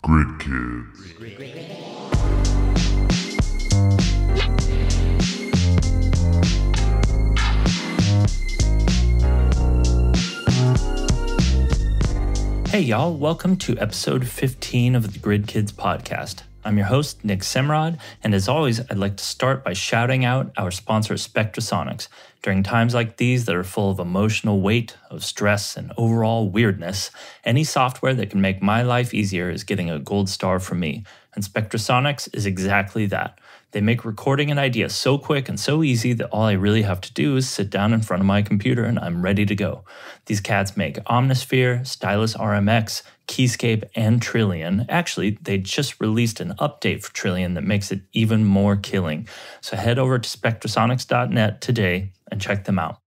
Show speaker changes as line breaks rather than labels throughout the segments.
Grid Kids.
Hey y'all, welcome to episode 15 of the Grid Kids podcast. I'm your host, Nick Semrad, and as always, I'd like to start by shouting out our sponsor, Spectrasonics. During times like these that are full of emotional weight, of stress, and overall weirdness, any software that can make my life easier is getting a gold star from me, and Spectrasonics is exactly that. They make recording an idea so quick and so easy that all I really have to do is sit down in front of my computer and I'm ready to go. These cats make Omnisphere, Stylus RMX, Keyscape, and Trillion. Actually, they just released an update for Trillion that makes it even more killing. So head over to spectrasonics.net today and check them out.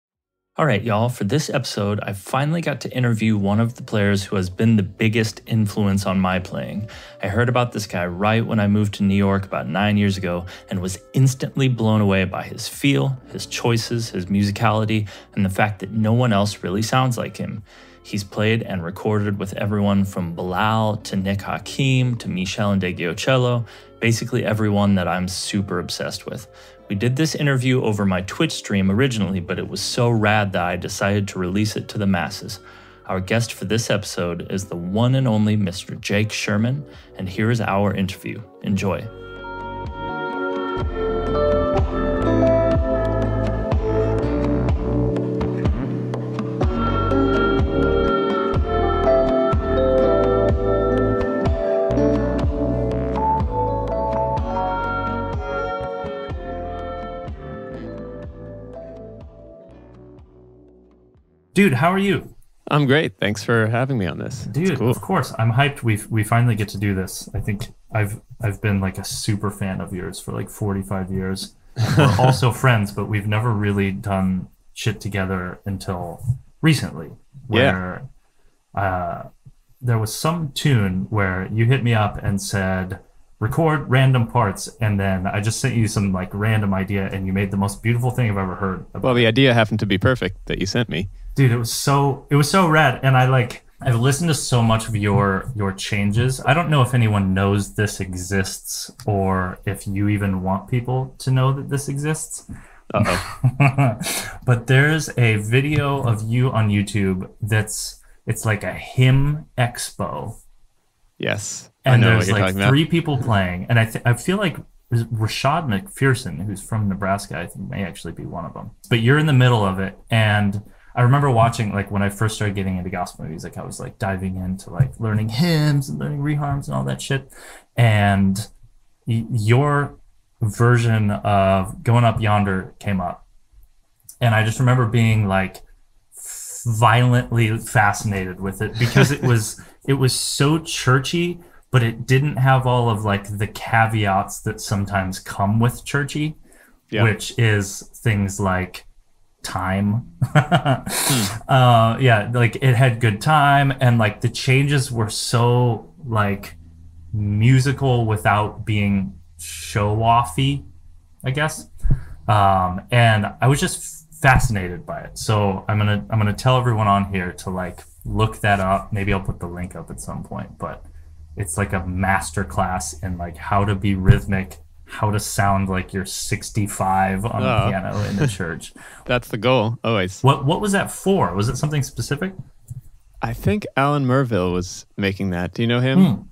All right, y'all, for this episode, I finally got to interview one of the players who has been the biggest influence on my playing. I heard about this guy right when I moved to New York about 9 years ago and was instantly blown away by his feel, his choices, his musicality, and the fact that no one else really sounds like him. He's played and recorded with everyone from Bilal to Nick Hakim to Michel Ndegeocello, basically everyone that I'm super obsessed with. We did this interview over my Twitch stream originally, but it was so rad that I decided to release it to the masses. Our guest for this episode is the one and only Mr. Jake Sherman, and here is our interview. Enjoy. Dude, how are you?
I'm great. Thanks for having me on this.
Dude, cool. Of course. I'm hyped. We finally get to do this. I think I've been like a super fan of yours for like 45 years. We're also friends, but we've never really done shit together until recently. Where there was some tune where you hit me up and said, record random parts, and then I just sent you some like random idea, and you made the most beautiful thing I've ever heard.
Well, the idea happened to be perfect that you sent me.
Dude, it was so rad, and I've listened to so much of your changes. I don't know if anyone knows this exists or if you even want people to know that this exists. But there's a video of you on YouTube it's like a hymn expo.
Yes.
And
I know
there's
what you're
like
talking
three
about.
people playing, and I feel like Rashad McPherson, who's from Nebraska, I think may actually be one of them. But you're in the middle of it, and I remember watching, like, when I first started getting into gospel music, I was like diving into like learning hymns and learning reharms and all that shit. And your version of Going Up Yonder came up, and I just remember being like violently fascinated with it because it was so churchy, but it didn't have all of like the caveats that sometimes come with churchy, which is things like time. Like it had good time, and like the changes were so like musical without being show-offy, I guess. And I was just fascinated by it. So I'm gonna tell everyone on here to like look that up. Maybe I'll put the link up at some point, but it's like a master class in like how to be rhythmic, how to sound like you're 65 on the piano in the church.
That's the goal, always.
What was that for? Was it something specific?
I think Alan Merville was making that. Do you know him?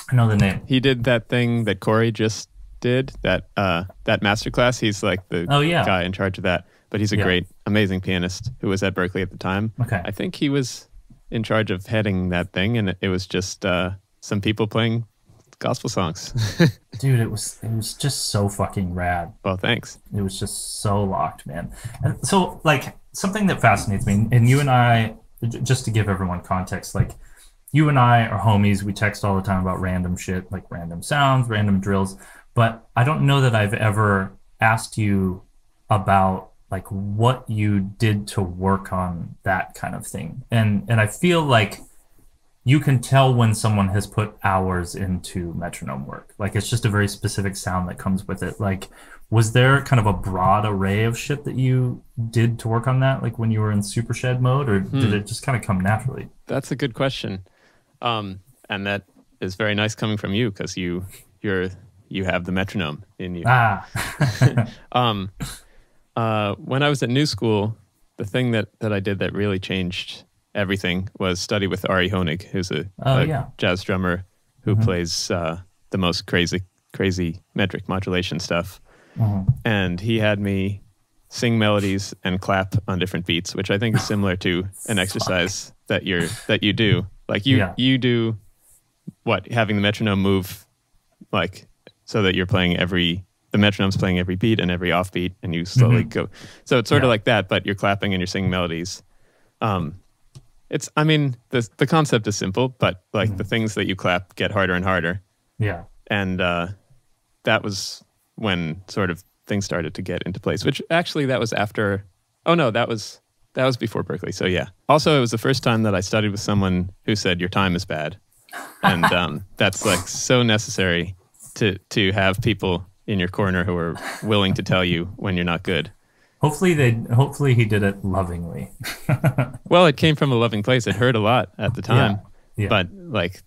I know the name.
He did that thing that Corey just did, that masterclass. He's like the guy in charge of that. But he's a great, amazing pianist who was at Berkeley at the time.
Okay.
I think he was in charge of heading that thing, and it was just some people playing gospel songs.
Dude, it was just so fucking rad.
Well, thanks.
It was just so locked, man. And so, like, something that fascinates me, and you and I, just to give everyone context, like, you and I are homies. We text all the time about random shit, like random sounds, random drills. But I don't know that I've ever asked you about like what you did to work on that kind of thing. And I feel like you can tell when someone has put hours into metronome work. Like it's just a very specific sound that comes with it. Like, was there kind of a broad array of shit that you did to work on that, like when you were in Supershed mode, or did it just kind of come naturally?
That's a good question. And that is very nice coming from you because you have the metronome in you. When I was at New School, the thing that I did that really changed everything was study with Ari Honig, who's a jazz drummer who plays the most crazy metric modulation stuff. And he had me sing melodies and clap on different beats, which I think is similar to an exercise that you do. Like you do what, having the metronome move like so that you're playing the metronome's playing every beat and every offbeat, and you slowly go. So it's sort of like that, but you're clapping and you're singing melodies. The concept is simple, but like the things that you clap get harder and harder. Yeah. And that was when sort of things started to get into place, which actually that was after, that was before Berklee. So yeah. Also, it was the first time that I studied with someone who said your time is bad. And that's like so necessary to have people in your corner who are willing to tell you when you're not good.
Hopefully he did it lovingly.
Well, it came from a loving place. It hurt a lot at the time, but like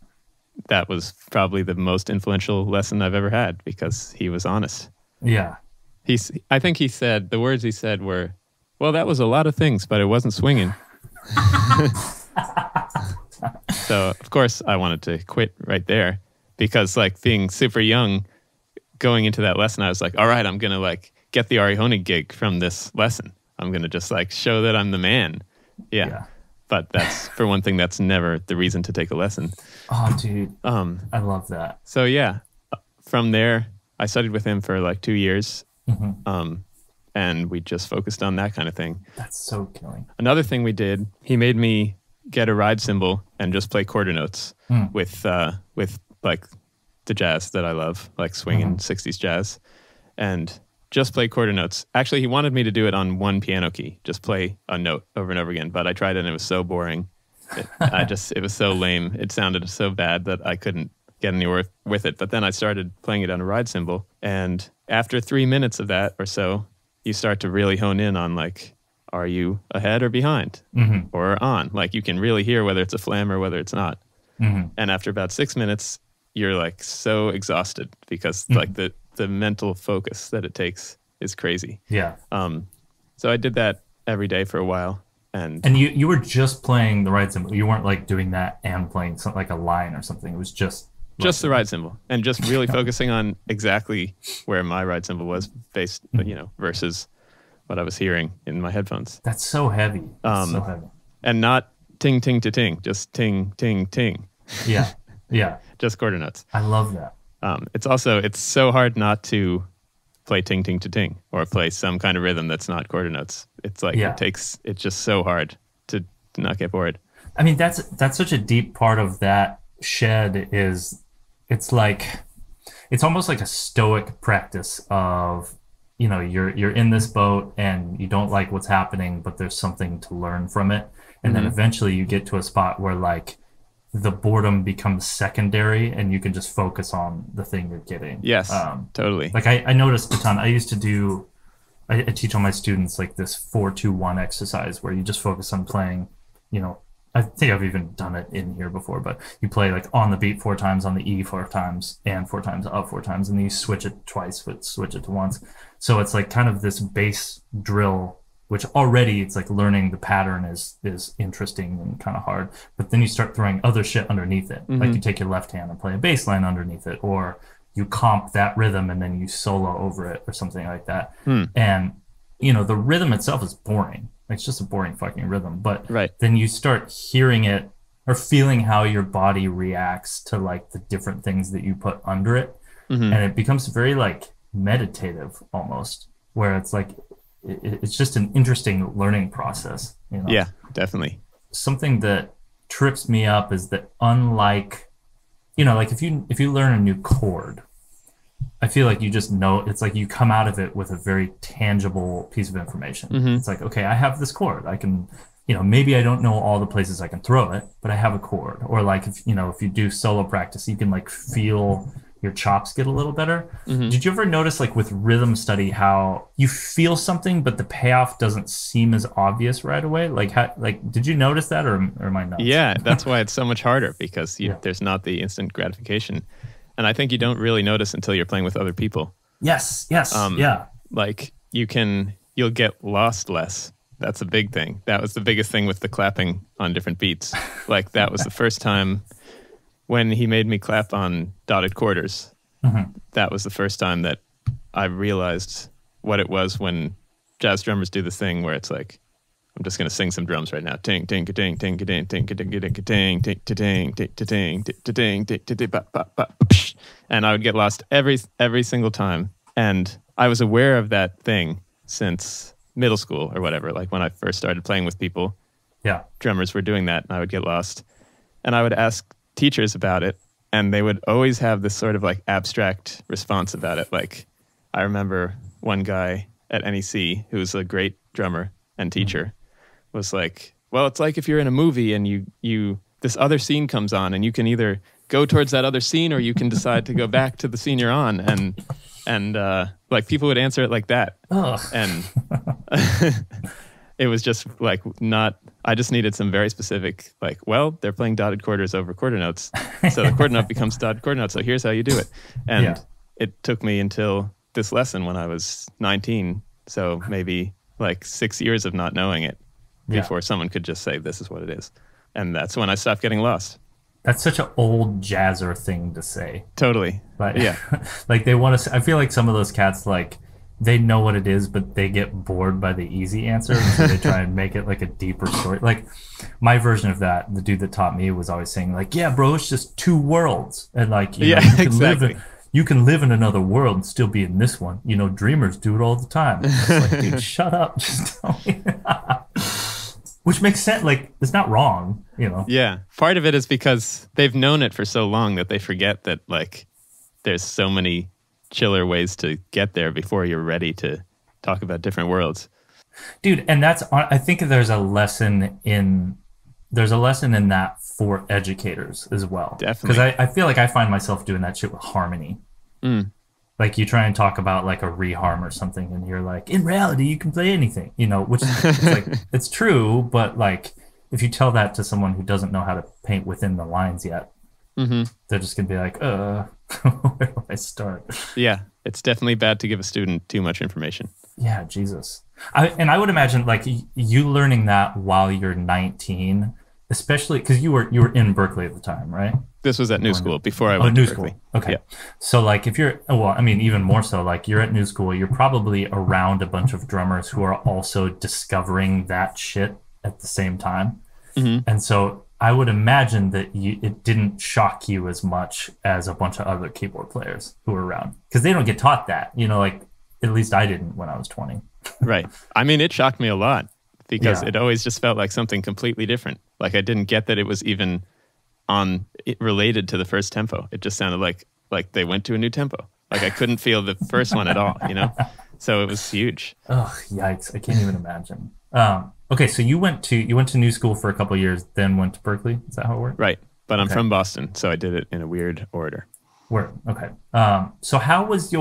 that was probably the most influential lesson I've ever had because he was honest. Yeah. I think he said, the words he said were, well, that was a lot of things, but it wasn't swinging. So of course I wanted to quit right there because like being super young, going into that lesson, I was like, all right, I'm going to like get the Ari Honig gig from this lesson. I'm going to just like show that I'm the man. Yeah. But that's, for one thing, that's never the reason to take a lesson.
Oh, dude. I love that.
So yeah, from there, I studied with him for like 2 years. And we just focused on that kind of thing.
That's so killing.
Another thing we did, he made me get a ride cymbal and just play quarter notes with like the jazz that I love, like swing and 60s jazz, and just play quarter notes. Actually, he wanted me to do it on one piano key, just play a note over and over again, but I tried it and it was so boring. It was so lame. It sounded so bad that I couldn't get anywhere with it. But then I started playing it on a ride cymbal, and after 3 minutes of that or so, you start to really hone in on like, are you ahead or behind or on? Like you can really hear whether it's a flam or whether it's not. And after about 6 minutes, you're like so exhausted because like the mental focus that it takes is crazy. Yeah. So I did that every day for a while. And
you were just playing the ride cymbal. You weren't like doing that and playing something like a line or something. It was just
the ride cymbal, and just really focusing on exactly where my ride cymbal was based, versus what I was hearing in my headphones.
That's so heavy. So heavy.
And not ting, ting to ting, just ting, ting, ting.
Yeah. Yeah.
Just quarter notes.
I love that.
It's so hard not to play ting, ting to ting or play some kind of rhythm that's not quarter notes. It's like, it's just so hard to not get bored.
I mean, that's such a deep part of that shed it's almost like a stoic practice of, you're in this boat and you don't like what's happening, but there's something to learn from it. And then eventually you get to a spot where like the boredom becomes secondary and you can just focus on the thing you're getting.
Yes, totally.
Like I noticed a ton. I used to I teach all my students like this 4-2-1 exercise where you just focus on playing, I think I've even done it in here before, but you play like on the beat 4 times, on the E 4 times, and 4 times, up 4 times, and then you switch it twice, but switch it to once. So it's like kind of this bass drill, which already it's like learning the pattern is interesting and kind of hard. But then you start throwing other shit underneath it. Like you take your left hand and play a bass line underneath it, or you comp that rhythm and then you solo over it or something like that. And, the rhythm itself is boring. It's just a boring fucking rhythm. But then you start hearing it or feeling how your body reacts to like the different things that you put under it. And it becomes very like meditative almost, where it's like, it's just an interesting learning process.
Yeah, definitely.
Something that trips me up is that unlike, like if you learn a new chord, I feel like you just know, it's like you come out of it with a very tangible piece of information. It's like, okay, I have this chord. I can, maybe I don't know all the places I can throw it, but I have a chord. Or like, if you do solo practice, you can like feel your chops get a little better.
Mm-hmm.
Did you ever notice, like with rhythm study, how you feel something but the payoff doesn't seem as obvious right away? Like did you notice that, or am I nuts?
Yeah, that's why it's so much harder, because there's not the instant gratification. And I think you don't really notice until you're playing with other people.
Yes, yeah.
Like you'll get lost less. That's a big thing. That was the biggest thing with the clapping on different beats. Like that was the first time when he made me clap on dotted quarters.
Mm-hmm.
That was the first time that I realized what it was when jazz drummers do this thing where it's like, I'm just going to sing some drums right now. Ting, ting, ting, ting, ting, ting, ting, ting, ting, ting, ting, ting, ting, ting, ting, and I would get lost every single time. And I was aware of that thing since middle school or whatever. Like when I first started playing with people, drummers were doing that, and I would get lost. And I would ask teachers about it, and they would always have this sort of like abstract response about it. Like I remember one guy at NEC who's a great drummer and teacher was like, well, it's like if you're in a movie and you this other scene comes on, and you can either go towards that other scene or you can decide to go back to the scene you're on. And like people would answer it like that.
Ugh.
And it was just like I just needed some very specific, like, well, they're playing dotted quarters over quarter notes. So the quarter note becomes dotted quarter note. So here's how you do it. And it took me until this lesson when I was 19. So maybe like 6 years of not knowing it before someone could just say, this is what it is. And that's when I stopped getting lost.
That's such an old jazzer thing to say.
Totally.
Like, like they want to, I feel like some of those cats, like, they know what it is, but they get bored by the easy answer. And so they try and make it like a deeper story. Like my version of that, the dude that taught me was always saying like, yeah, bro, it's just two worlds. And like, you know, you can live in another world and still be in this one. You know, dreamers do it all the time. It's like, dude, shut up. Just tell me. Which makes sense. Like, it's not wrong, you know?
Yeah. Part of it is because they've known it for so long that they forget that, like, there's so many chiller ways to get there before you're ready to talk about different worlds.
Dude, and I think there's a lesson in that for educators as well.
Definitely.
Because I feel like I find myself doing that shit with harmony. Like you try and talk about like a reharm or something, and you're like, in reality, you can play anything, you know, which it's like, it's true, but like if you tell that to someone who doesn't know how to paint within the lines yet, they're just gonna be like, where do I start?
Yeah, it's definitely bad to give a student too much information.
Yeah, Jesus. I would imagine like you learning that while you're 19, especially because you were in Berkeley at the time, right?
This was at New School before I went to Berkeley.
School. Okay.
Yeah.
So like if you're, well, I mean, even more so, like you're at New School, you're probably around a bunch of drummers who are also discovering that shit at the same time. And so I would imagine that it didn't shock you as much as a bunch of other keyboard players who were around, because they don't get taught that, you know, like at least I didn't when I was 20.
Right. I mean, it shocked me a lot because it always just felt like something completely different. Like I didn't get that it was even related to the first tempo. It just sounded like they went to a new tempo. Like I couldn't feel the first one at all, you know? So it was huge.
Oh, yikes. I can't even imagine. Okay, so you went to New School for a couple of years, then went to Berkeley. Is that how it worked?
Right. But I'm from Boston, so I did it in a weird order.
Okay. So how was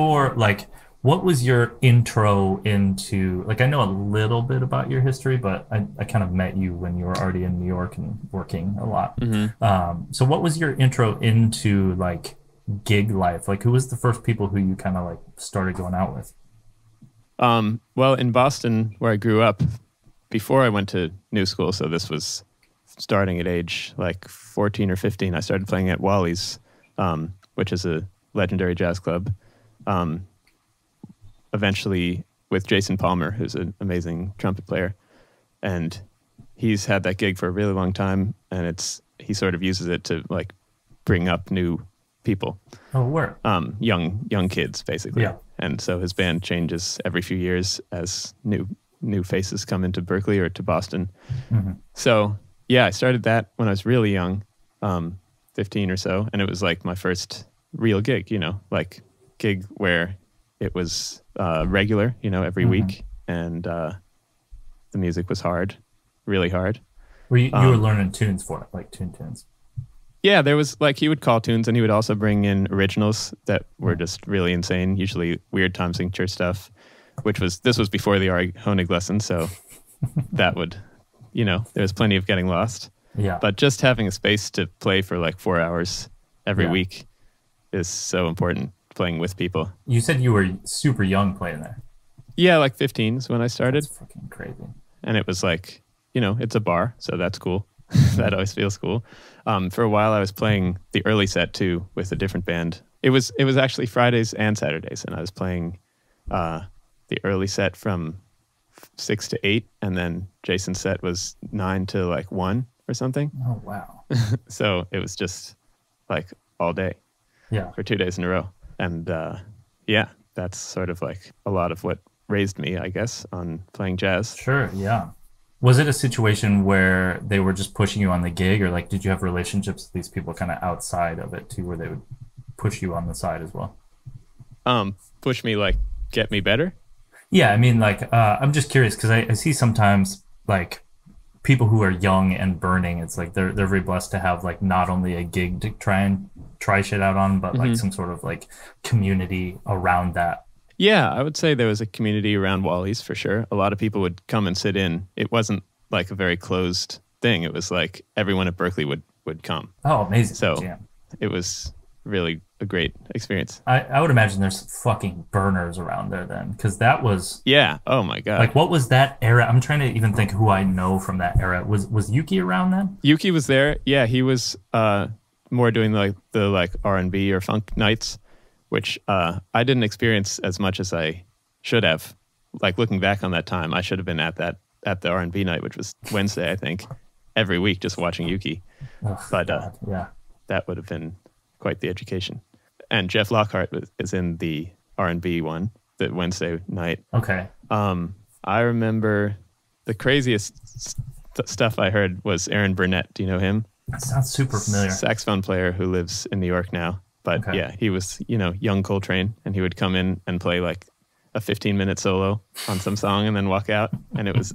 what was your intro into, like, I know a little bit about your history, but I kind of met you when you were already in New York and working a lot. So what was your intro into like gig life? Like who was the first people who you kind of like started going out with?
Well, in Boston, where I grew up, before I went to New School, so this was starting at age like 14 or 15, I started playing at Wally's, which is a legendary jazz club. Eventually with Jason Palmer, who's an amazing trumpet player. And he's had that gig for a really long time, and he sort of uses it to like bring up new people.
Oh, where?
Young kids, basically.
Yeah.
And so his band changes every few years as new faces come into Berkeley or to Boston. So yeah, I started that when I was really young, 15 or so, and it was like my first real gig, you know, like gig where it was regular, you know, every week, and the music was hard, really hard.
You were learning tunes for it, like tunes?
Yeah, there was like he would call tunes, and he would also bring in originals that were just really insane. Usually weird time signature stuff, this was before the Ari Honig lesson, so that would, there was plenty of getting lost.
Yeah.
But just having a space to play for like 4 hours every week is so important. Playing with people.
You said you were super young playing there.
Yeah, like 15 is when I started.
That's fucking crazy.
And it was like, it's a bar, so that's cool. That always feels cool. For a while, I was playing the early set too with a different band. It was actually Fridays and Saturdays, and I was playing the early set from 6 to 8, and then Jason's set was 9 to like 1 or something.
Oh wow!
So it was just like all day, for 2 days in a row. And that's sort of like a lot of what raised me, I guess, on playing jazz.
Sure, yeah. Was it a situation where they were just pushing you on the gig, or like did you have relationships with these people kind of outside of it too, where they would push you on the side as well?
Push me, like get me better?
Yeah, I mean, like I'm just curious because I see sometimes like people who are young and burning, it's like they're very blessed to have like not only a gig to try shit out on, but like some sort of like community around that.
Yeah, I would say there was a community around Wally's for sure. A lot of people would come and sit in. It wasn't like a very closed thing. It was like everyone at Berkeley would come.
Oh, amazing.
So
yeah.
It was really a great experience.
I would imagine there's fucking burners around there then, because that was...
Yeah, oh my God.
Like, what was that era? I'm trying to even think who I know from that era. Was Yuki around then?
Yuki was there. Yeah, he was more doing the R&B or funk nights, which I didn't experience as much as I should have. Like, looking back on that time, I should have been at the R&B night, which was Wednesday, I think, every week, just watching Yuki.
Oh,
but
yeah,
that would have been quite the education. And Jeff Lockhart is in the R&B one, the Wednesday night.
Okay.
I remember the craziest stuff I heard was Aaron Burnett. Do you know him?
That sounds super familiar.
Saxophone player who lives in New York now. But yeah, he was, young Coltrane, and he would come in and play like a 15-minute solo on some song and then walk out. And it was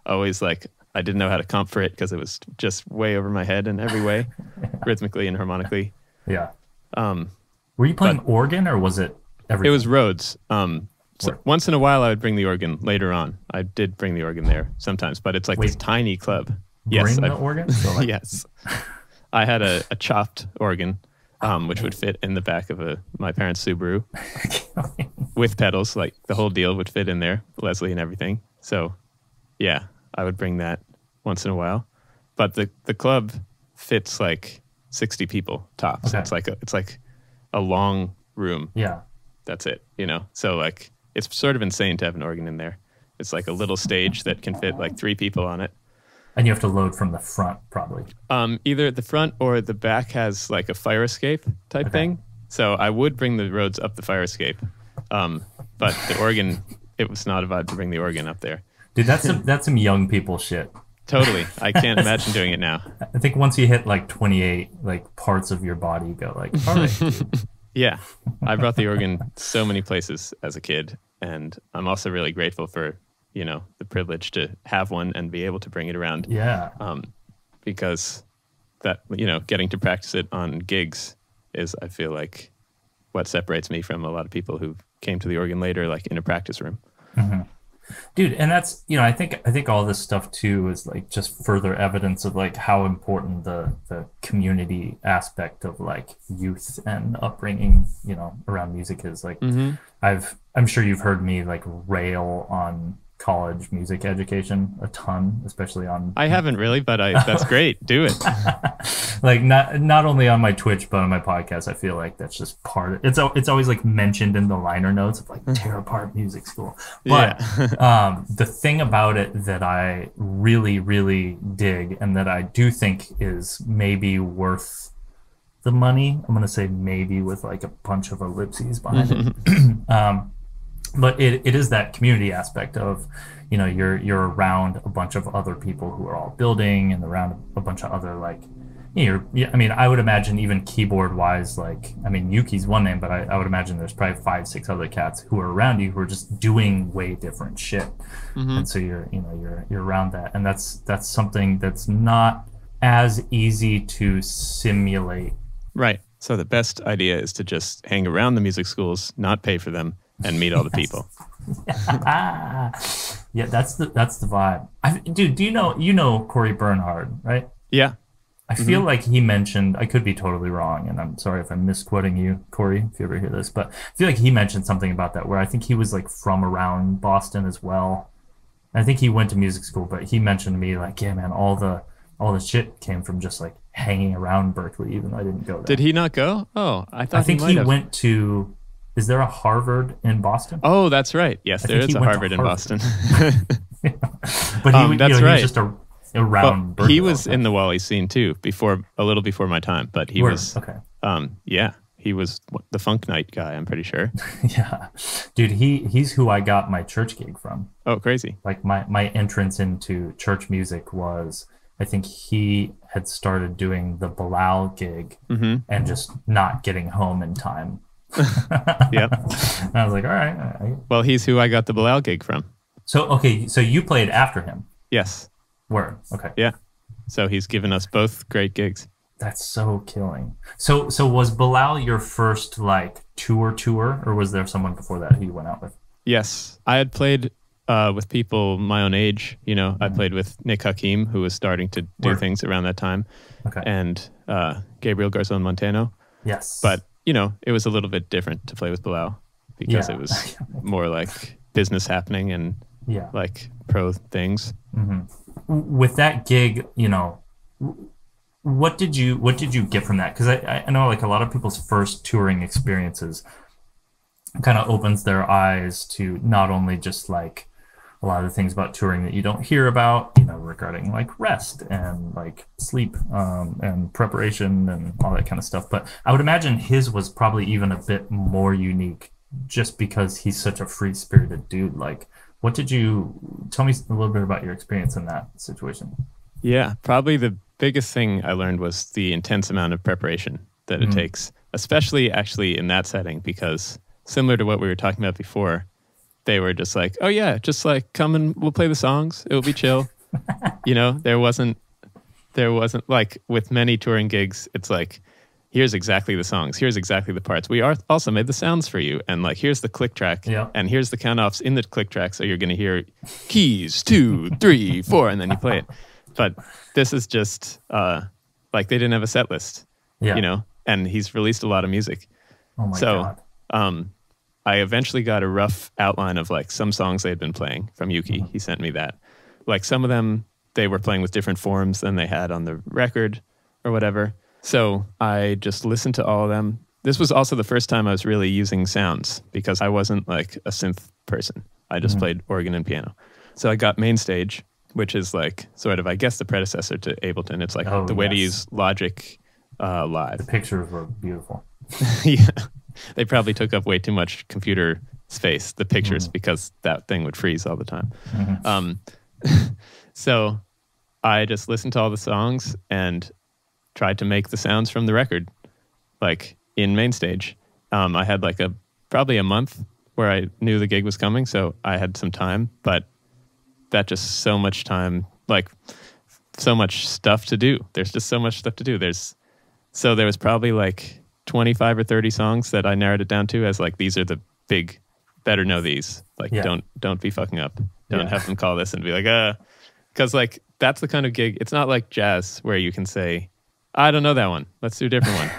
always like, I didn't know how to comp for it because it was just way over my head in every way, rhythmically and harmonically.
Yeah. Were you playing organ, or was it everything?
It was Rhodes. So once in a while I would bring the organ later on. I did bring the organ there sometimes, but it's like this tiny club.
Bring the organ? So like...
Yes. I had a chopped organ, which would fit in the back of my parents' Subaru with pedals. Like the whole deal would fit in there, Leslie and everything. So yeah, I would bring that once in a while. But the club fits like 60 people tops. Okay. It's like a long room.
Yeah.
That's it, So like it's sort of insane to have an organ in there. It's like a little stage that can fit like 3 people on it.
And you have to load from the front, probably.
Either the front or the back has like a fire escape type thing. So I would bring the Rhodes up the fire escape. But the organ, it was not a vibe to bring the organ up there.
Dude, that's some young people shit.
Totally. I can't imagine doing it now.
I think once you hit like 28, like parts of your body go like, all right, dude.
Yeah. I brought the organ so many places as a kid. And I'm also really grateful for, the privilege to have one and be able to bring it around.
Yeah.
Because that, getting to practice it on gigs is, I feel like, what separates me from a lot of people who came to the organ later, like in a practice room.
Mm-hmm. Dude, and that's, I think all this stuff too is like just further evidence of like how important the community aspect of like youth and upbringing, around music is. Like I'm sure you've heard me like rail on college music education a ton, especially on...
I haven't really, but that's great. Do it.
Like not only on my Twitch, but on my podcast. I feel like that's just part of it. It's always like mentioned in the liner notes of like tear apart music school. But the thing about it that I really, really dig and that I do think is maybe worth the money, I'm going to say maybe with like a bunch of ellipses behind it. But it is that community aspect of, you're around a bunch of other people who are all building and around a bunch of other like, I would imagine even keyboard wise, like, Yuki's one name, but I would imagine there's probably 5-6 other cats who are around you who are just doing way different shit. And so you're around that. And that's something that's not as easy to simulate.
Right. So the best idea is to just hang around the music schools, not pay for them, and meet all the people.
Yeah, that's the vibe. Dude, do you know Corey Bernhard, right?
Yeah.
I feel like he mentioned, I could be totally wrong, and I'm sorry if I'm misquoting you, Corey, if you ever hear this, but I feel like he mentioned something about that, where I think he was like from around Boston as well. I think he went to music school, but he mentioned to me like, yeah, man, all the shit came from just like hanging around Berkeley, even though I didn't go there.
Did he not go? Oh, I think
he went to, is there a Harvard in Boston?
Oh, that's right. Yes, there is a Harvard in Boston.
But he,
that's
he
right.
was just around Berkeley.
He was in the Wally scene too, a little before my time, but he was,
okay.
Yeah, he was the Funk Night guy, I'm pretty sure.
Yeah. Dude, he's who I got my church gig from.
Oh, crazy.
Like my entrance into church music was, I think he had started doing the Bilal gig and just not getting home in time.
Yep.
And I was like, all right.
Well, he's who I got the Bilal gig from.
So, okay, so you played after him.
Yes.
Word. Okay.
Yeah. So he's given us both great gigs.
That's so killing. So was Bilal your first like tour, or was there someone before that who you went out with?
Yes. I had played with people my own age. You know, I played with Nick Hakim, who was starting to do things around that time.
Okay.
And Gabriel Garzon Montano.
Yes.
But, you know, it was a little bit different to play with Bilal because it was more like business happening and like pro things.
With that gig, you know, what did you get from that? Because I know like a lot of people's first touring experiences kind of opens their eyes to not only just like a lot of the things about touring that you don't hear about, you know, regarding like rest and like sleep and preparation and all that kind of stuff. But I would imagine his was probably even a bit more unique just because he's such a free-spirited dude. Like, what did you tell me a little bit about your experience in that situation?
Yeah, probably the biggest thing I learned was the intense amount of preparation that it takes, especially actually in that setting, because similar to what we were talking about before, they were just like, oh yeah, just like come and we'll play the songs. It'll be chill. You know, there wasn't like with many touring gigs, it's like, here's exactly the songs. Here's exactly the parts. We also made the sounds for you. And like, here's the click track.
Yeah.
And here's the count offs in the click track. So you're going to hear keys 2, 3, 4, and then you play it. But this is just like they didn't have a set list, you know, and he's released a lot of music.
Oh my God.
I eventually got a rough outline of like some songs they had been playing from Yuki. He sent me that. Like some of them, they were playing with different forms than they had on the record or whatever. So I just listened to all of them. This was also the first time I was really using sounds because I wasn't like a synth person. I just played organ and piano. So I got Mainstage, which is like sort of, I guess, the predecessor to Ableton. It's like the way to use Logic live. The
pictures were beautiful.
Yeah. They probably took up way too much computer space, the pictures, because that thing would freeze all the time. So I just listened to all the songs and tried to make the sounds from the record, like in Mainstage. I had like probably a month where I knew the gig was coming, so I had some time, but that just so much time, like so much stuff to do. There's just so much stuff to do. So there was probably like 25 or 30 songs that I narrowed it down to as like, these are the big, better know these. Like, don't be fucking up. Don't have them call this and be like, because like, that's the kind of gig. It's not like jazz where you can say, I don't know that one. Let's do a different one.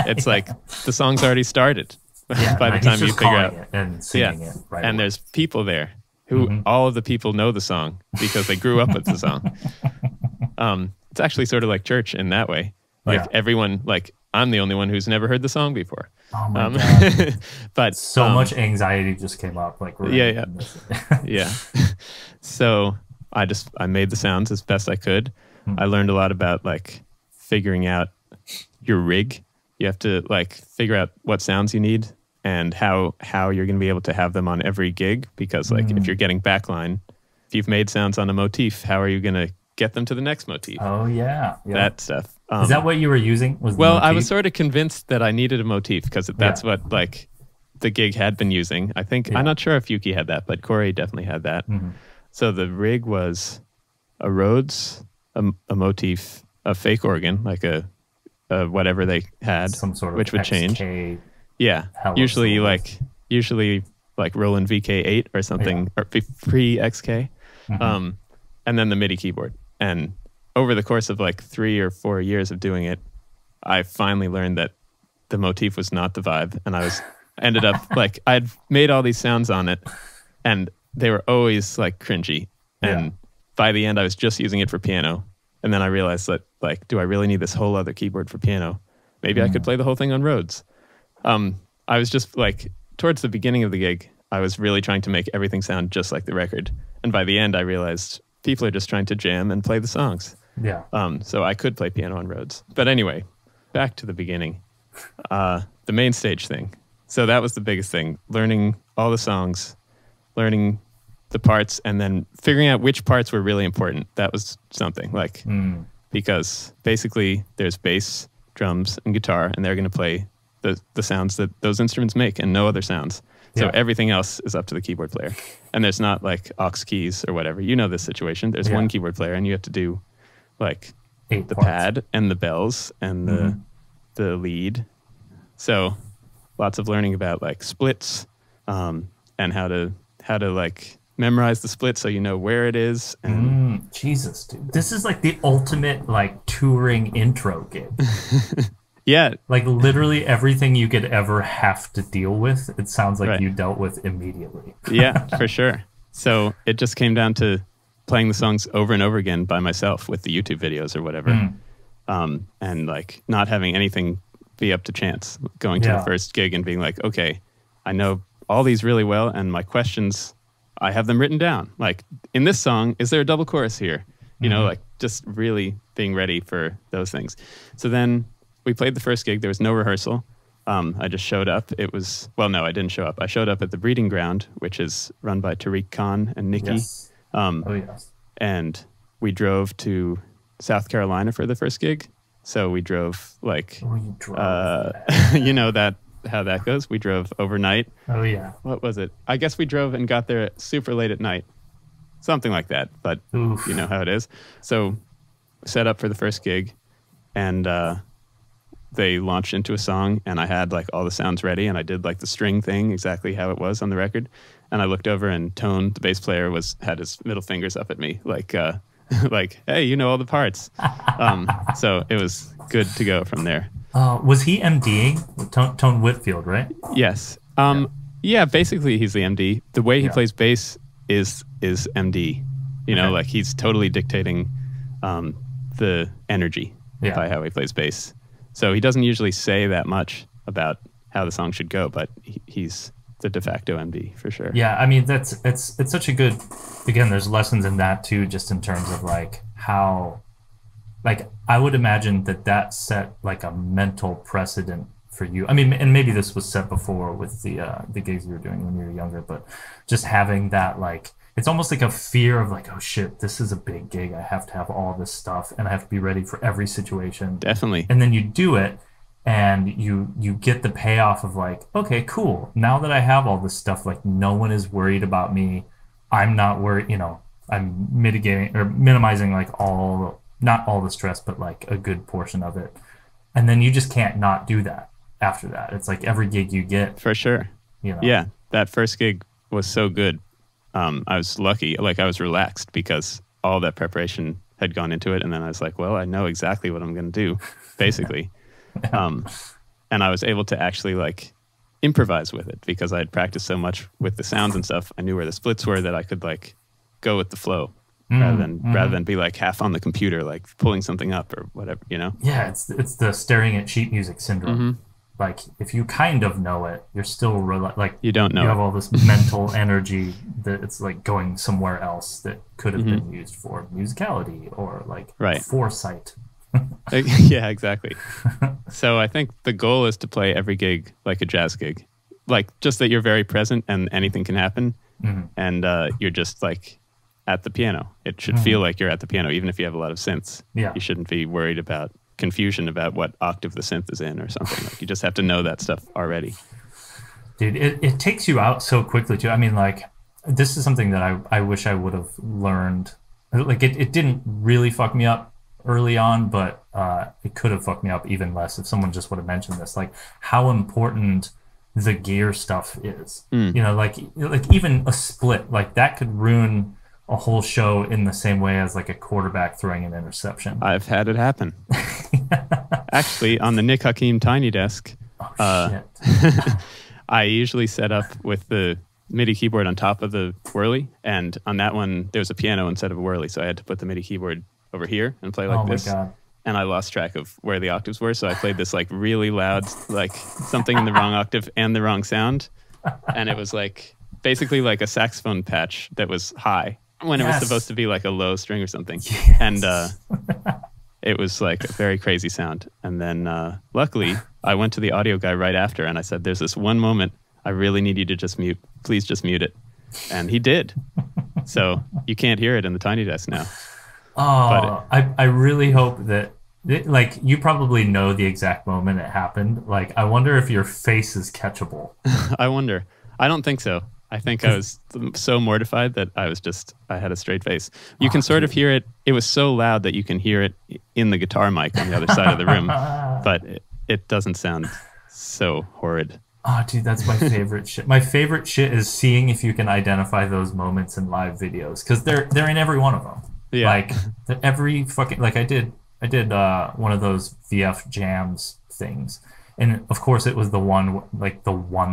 It's like the song's already started by the time you figure out.
It and singing it right
and
away.
There's people there who all of the people know the song because they grew up with the song. It's actually sort of like church in that way. Like everyone, like I'm the only one who's never heard the song before.
Oh my God.
But
so much anxiety just came up. Like
yeah. So I made the sounds as best I could. I learned a lot about like figuring out your rig. You have to like figure out what sounds you need and how you're going to be able to have them on every gig, because like if you're getting backline, if you've made sounds on a motif, how are you going to get them to the next motif?
Oh yeah.
That stuff.
Is that what you were using?
I was sort of convinced that I needed a motif because that's what like the gig had been using. I think I'm not sure if Yuki had that, but Corey definitely had that. So the rig was a Rhodes, a motif, a fake organ, like a whatever they had,
some sort of
which would
XK
change. Yeah, usually like Roland VK8 or something, or pre-XK, and then the MIDI keyboard. And over the course of like 3 or 4 years of doing it, I finally learned that the motif was not the vibe, and ended up like I'd made all these sounds on it, and they were always like cringy. And by the end, I was just using it for piano. And then I realized that, like, do I really need this whole other keyboard for piano? Maybe I could play the whole thing on Rhodes. I was just like, towards the beginning of the gig, I was really trying to make everything sound just like the record. And by the end, I realized people are just trying to jam and play the songs.
Yeah.
So I could play piano on Rhodes. But anyway, back to the beginning. The main stage thing. So that was the biggest thing. Learning all the songs, learning the parts, and then figuring out which parts were really important. That was something, like, because basically there's bass, drums, and guitar, and they're going to play the sounds that those instruments make and no other sounds. So everything else is up to the keyboard player. And there's not like aux keys or whatever. You know this situation. There's one keyboard player, and you have to do like
8
the
parts.
pad and the bells and the lead. So lots of learning about like splits, and how to like memorize the split so you know where it is. And
Jesus, dude. This is like the ultimate like touring intro gig.
Yeah.
Like literally everything you could ever have to deal with, it sounds like
Right.
you dealt with immediately.
Yeah, for sure. So it just came down to playing the songs over and over again by myself with the YouTube videos or whatever. And like not having anything be up to chance, going to the first gig and being like, okay, I know all these really well, and my questions, I have them written down. Like, in this song, is there a double chorus here? You know, like just really being ready for those things. So then we played the first gig. There was no rehearsal. I just showed up. It was, well, no, I didn't show up. I showed up at the Breeding Ground, which is run by Tariq Khan and Nikki.
Yes.
And we drove to South Carolina for the first gig. So we drove like,
you drove.
you know how that goes. We drove overnight.
Oh yeah.
What was it? I guess we drove and got there super late at night. Something like that. But
Oof.
you know how it is. So set up for the first gig, and they launched into a song, and I had like all the sounds ready, and I did like the string thing exactly how it was on the record. And I looked over, and Tone, the bass player, had his middle fingers up at me, like, like, hey, you know all the parts. So it was good to go from there.
Was he MDing? Tone Whitfield, right?
Yes. Yeah, basically he's the MD. The way he plays bass is MD. You know, like he's totally dictating the energy by how he plays bass. So he doesn't usually say that much about how the song should go, but he's the de facto MD for sure.
Yeah, I mean it's such a good. Again, there's lessons in that too, just in terms of like how, like I would imagine that set like a mental precedent for you. I mean, and maybe this was set before with the gigs you were doing when you were younger, but just having that, like, it's almost like a fear of like, oh shit, this is a big gig. I have to have all this stuff, and I have to be ready for every situation.
Definitely.
And then you do it, and you get the payoff of like, okay, cool. Now that I have all this stuff, like no one is worried about me. I'm not worried. You know, I'm mitigating or minimizing like not all the stress, but like a good portion of it. And then you just can't not do that after that. It's like every gig you get.
For sure.
You know?
Yeah, that first gig was so good. I was lucky. Like I was relaxed because all that preparation had gone into it. And then I was like, well, I know exactly what I'm going to do, basically. And I was able to actually like improvise with it because I had practiced so much with the sounds and stuff. I knew where the splits were that I could like go with the flow rather than be like half on the computer, like pulling something up or whatever, you know?
Yeah, it's the staring at sheet music syndrome. Like if you kind of know it, you're still like
you don't know.
You have all this mental energy that it's like going somewhere else that could have been used for musicality or like foresight.
Yeah, exactly. So I think the goal is to play every gig like a jazz gig, like just that you're very present and anything can happen, and you're just like at the piano. It should feel like you're at the piano, even if you have a lot of synths.
Yeah,
you shouldn't be worried about confusion about what octave the synth is in or something. Like you just have to know that stuff already.
Dude, it takes you out so quickly too. I mean, like this is something that I wish I would have learned. Like it didn't really fuck me up early on, but it could have fucked me up even less if someone just would have mentioned this, like how important the gear stuff is. Like even a split like that could ruin a whole show in the same way as like a quarterback throwing an interception.
I've had it happen. Actually, on the Nick Hakim Tiny Desk,
shit.
I usually set up with the MIDI keyboard on top of the Whirly, and on that one there's a piano instead of a Whirly, so I had to put the MIDI keyboard over here and play like this. God. And I lost track of where the octaves were, so I played this like really loud, like something in the wrong octave and the wrong sound, and it was like basically like a saxophone patch that was high when it was supposed to be like a low string or something.
Yes.
And it was like a very crazy sound. And then luckily I went to the audio guy right after and I said, there's this one moment I really need you to just mute. Please just mute it. And he did. So you can't hear it in the Tiny Desk now.
Oh, I really hope that, like, you probably know the exact moment it happened. Like, I wonder if your face is catchable.
I wonder. I don't think so. I think I was so mortified that I had a straight face. You can sort of hear it. It was so loud that you can hear it in the guitar mic on the other side of the room, but it doesn't sound so horrid.
Oh, dude, that's my favorite shit. My favorite shit is seeing if you can identify those moments in live videos, because they're in every one of them. Yeah. Like every fucking, like I did one of those VF jams things. And of course, it was the one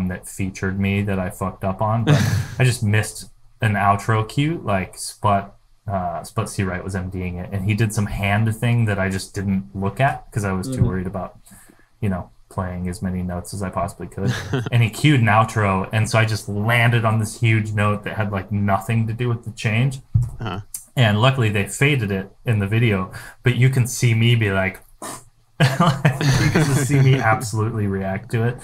that featured me that I fucked up on. But I just missed an outro cue. Like Sput C. Wright was MDing it, and he did some hand thing that I just didn't look at because I was too worried about, playing as many notes as I possibly could. And he cued an outro, and so I just landed on this huge note that had like nothing to do with the change. And luckily, they faded it in the video, but you can see me be like. You can just see me absolutely react to it.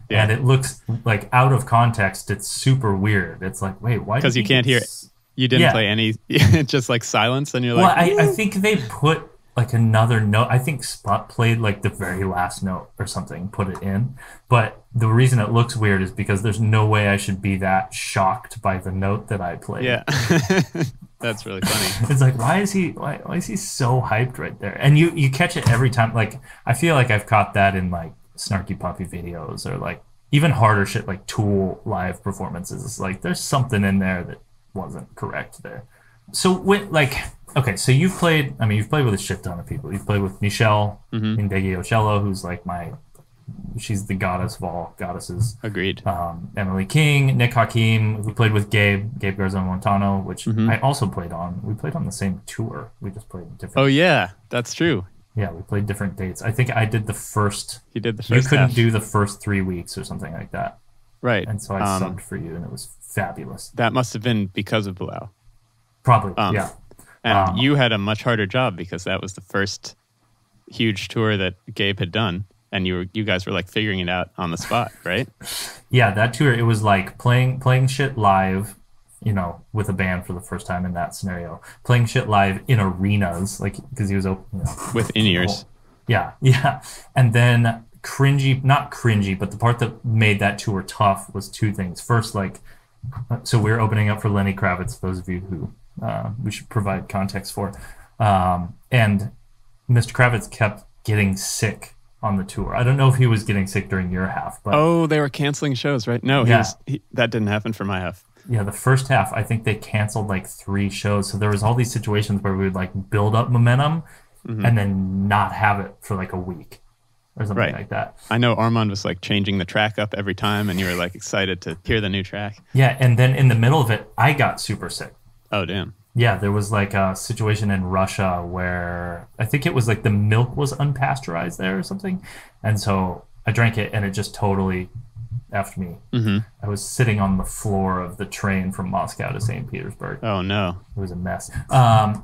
Yeah. And it looks like out of context, it's super weird. It's like, wait, why?
Because you can't hear it. You didn't play any, just like silence, and you're like,
I think they put like another note. I think Spot played like the very last note or something, put it in. But the reason it looks weird is because there's no way I should be that shocked by the note that I played.
Yeah. That's really funny.
It's like, why is he so hyped right there? And you catch it every time. Like, I feel like I've caught that in like Snarky Puppy videos or like even harder shit like Tool live performances. It's like there's something in there that wasn't correct there. So so you've played with a shit ton of people. You've played with Michelle Ndege Ocello, who's like she's the goddess of all goddesses.
Agreed.
Emily King, Nick Hakim. We played with Gabe Garzon Montano, which I also played on. We played on the same tour. We just played different.
Oh yeah, that's true.
Yeah, we played different dates. I think I did the first.
You did the first.
You couldn't
half.
do the first 3 weeks or something like that.
Right.
And so I subbed for you, and it was fabulous.
That must have been because of Bilal.
Probably. Yeah.
And you had a much harder job because that was the first huge tour that Gabe had done. And you guys were like figuring it out on the spot, right?
Yeah, that tour, it was like playing shit live, with a band for the first time in that scenario. Playing shit live in arenas, like because he was open,
with in-ears.
Yeah. And then not cringy, but the part that made that tour tough was two things. First, so we were opening up for Lenny Kravitz, those of you who we should provide context for. And Mr. Kravitz kept getting sick on the tour. I don't know if he was getting sick during your half, but
they were canceling shows, right? No, that didn't happen for my half.
Yeah, the first half, I think they canceled like 3 shows. So there was all these situations where we would like build up momentum and then not have it for like a week or something like that.
I know Armand was like changing the track up every time, and you were like excited to hear the new track.
Yeah, and then in the middle of it, I got super sick.
Oh, damn.
Yeah, there was like a situation in Russia where I think it was like the milk was unpasteurized there or something. And so I drank it and it just totally effed me. I was sitting on the floor of the train from Moscow to St. Petersburg.
Oh, no.
It was a mess.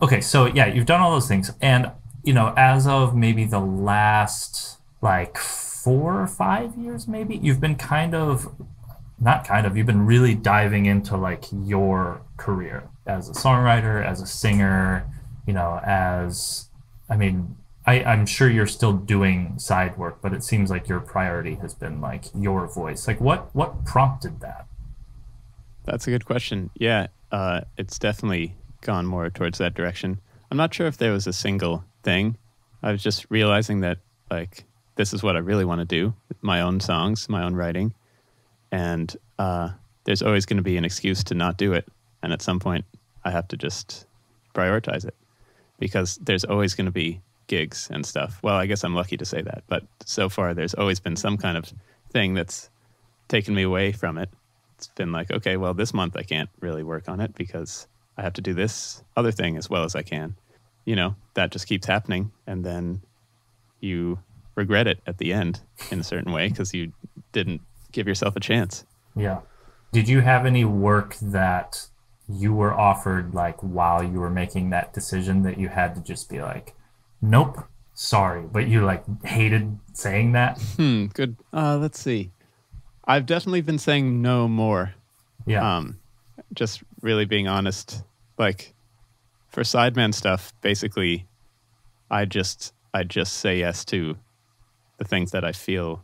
Okay, so yeah, you've done all those things. And, as of maybe the last like 4 or 5 years, maybe, you've been you've been really diving into like your career as a songwriter, as a singer, I'm sure you're still doing side work, but it seems like your priority has been like your voice. Like what prompted that?
That's a good question. Yeah, it's definitely gone more towards that direction. I'm not sure if there was a single thing. I was just realizing that like this is what I really want to do, my own songs, my own writing. And there's always going to be an excuse to not do it. And at some point, I have to just prioritize it because there's always going to be gigs and stuff. Well, I guess I'm lucky to say that. But so far, there's always been some kind of thing that's taken me away from it. It's been like, okay, well, this month I can't really work on it because I have to do this other thing as well as I can. You know, that just keeps happening. And then you regret it at the end in a certain way because you didn't give yourself a chance.
Yeah. Did you have any work that you were offered like while you were making that decision that you had to just be like, nope, sorry, but you like hated saying that?
Good. Let's see. I've definitely been saying no more.
Yeah.
Just really being honest. Like for sideman stuff, basically, I just say yes to the things that I feel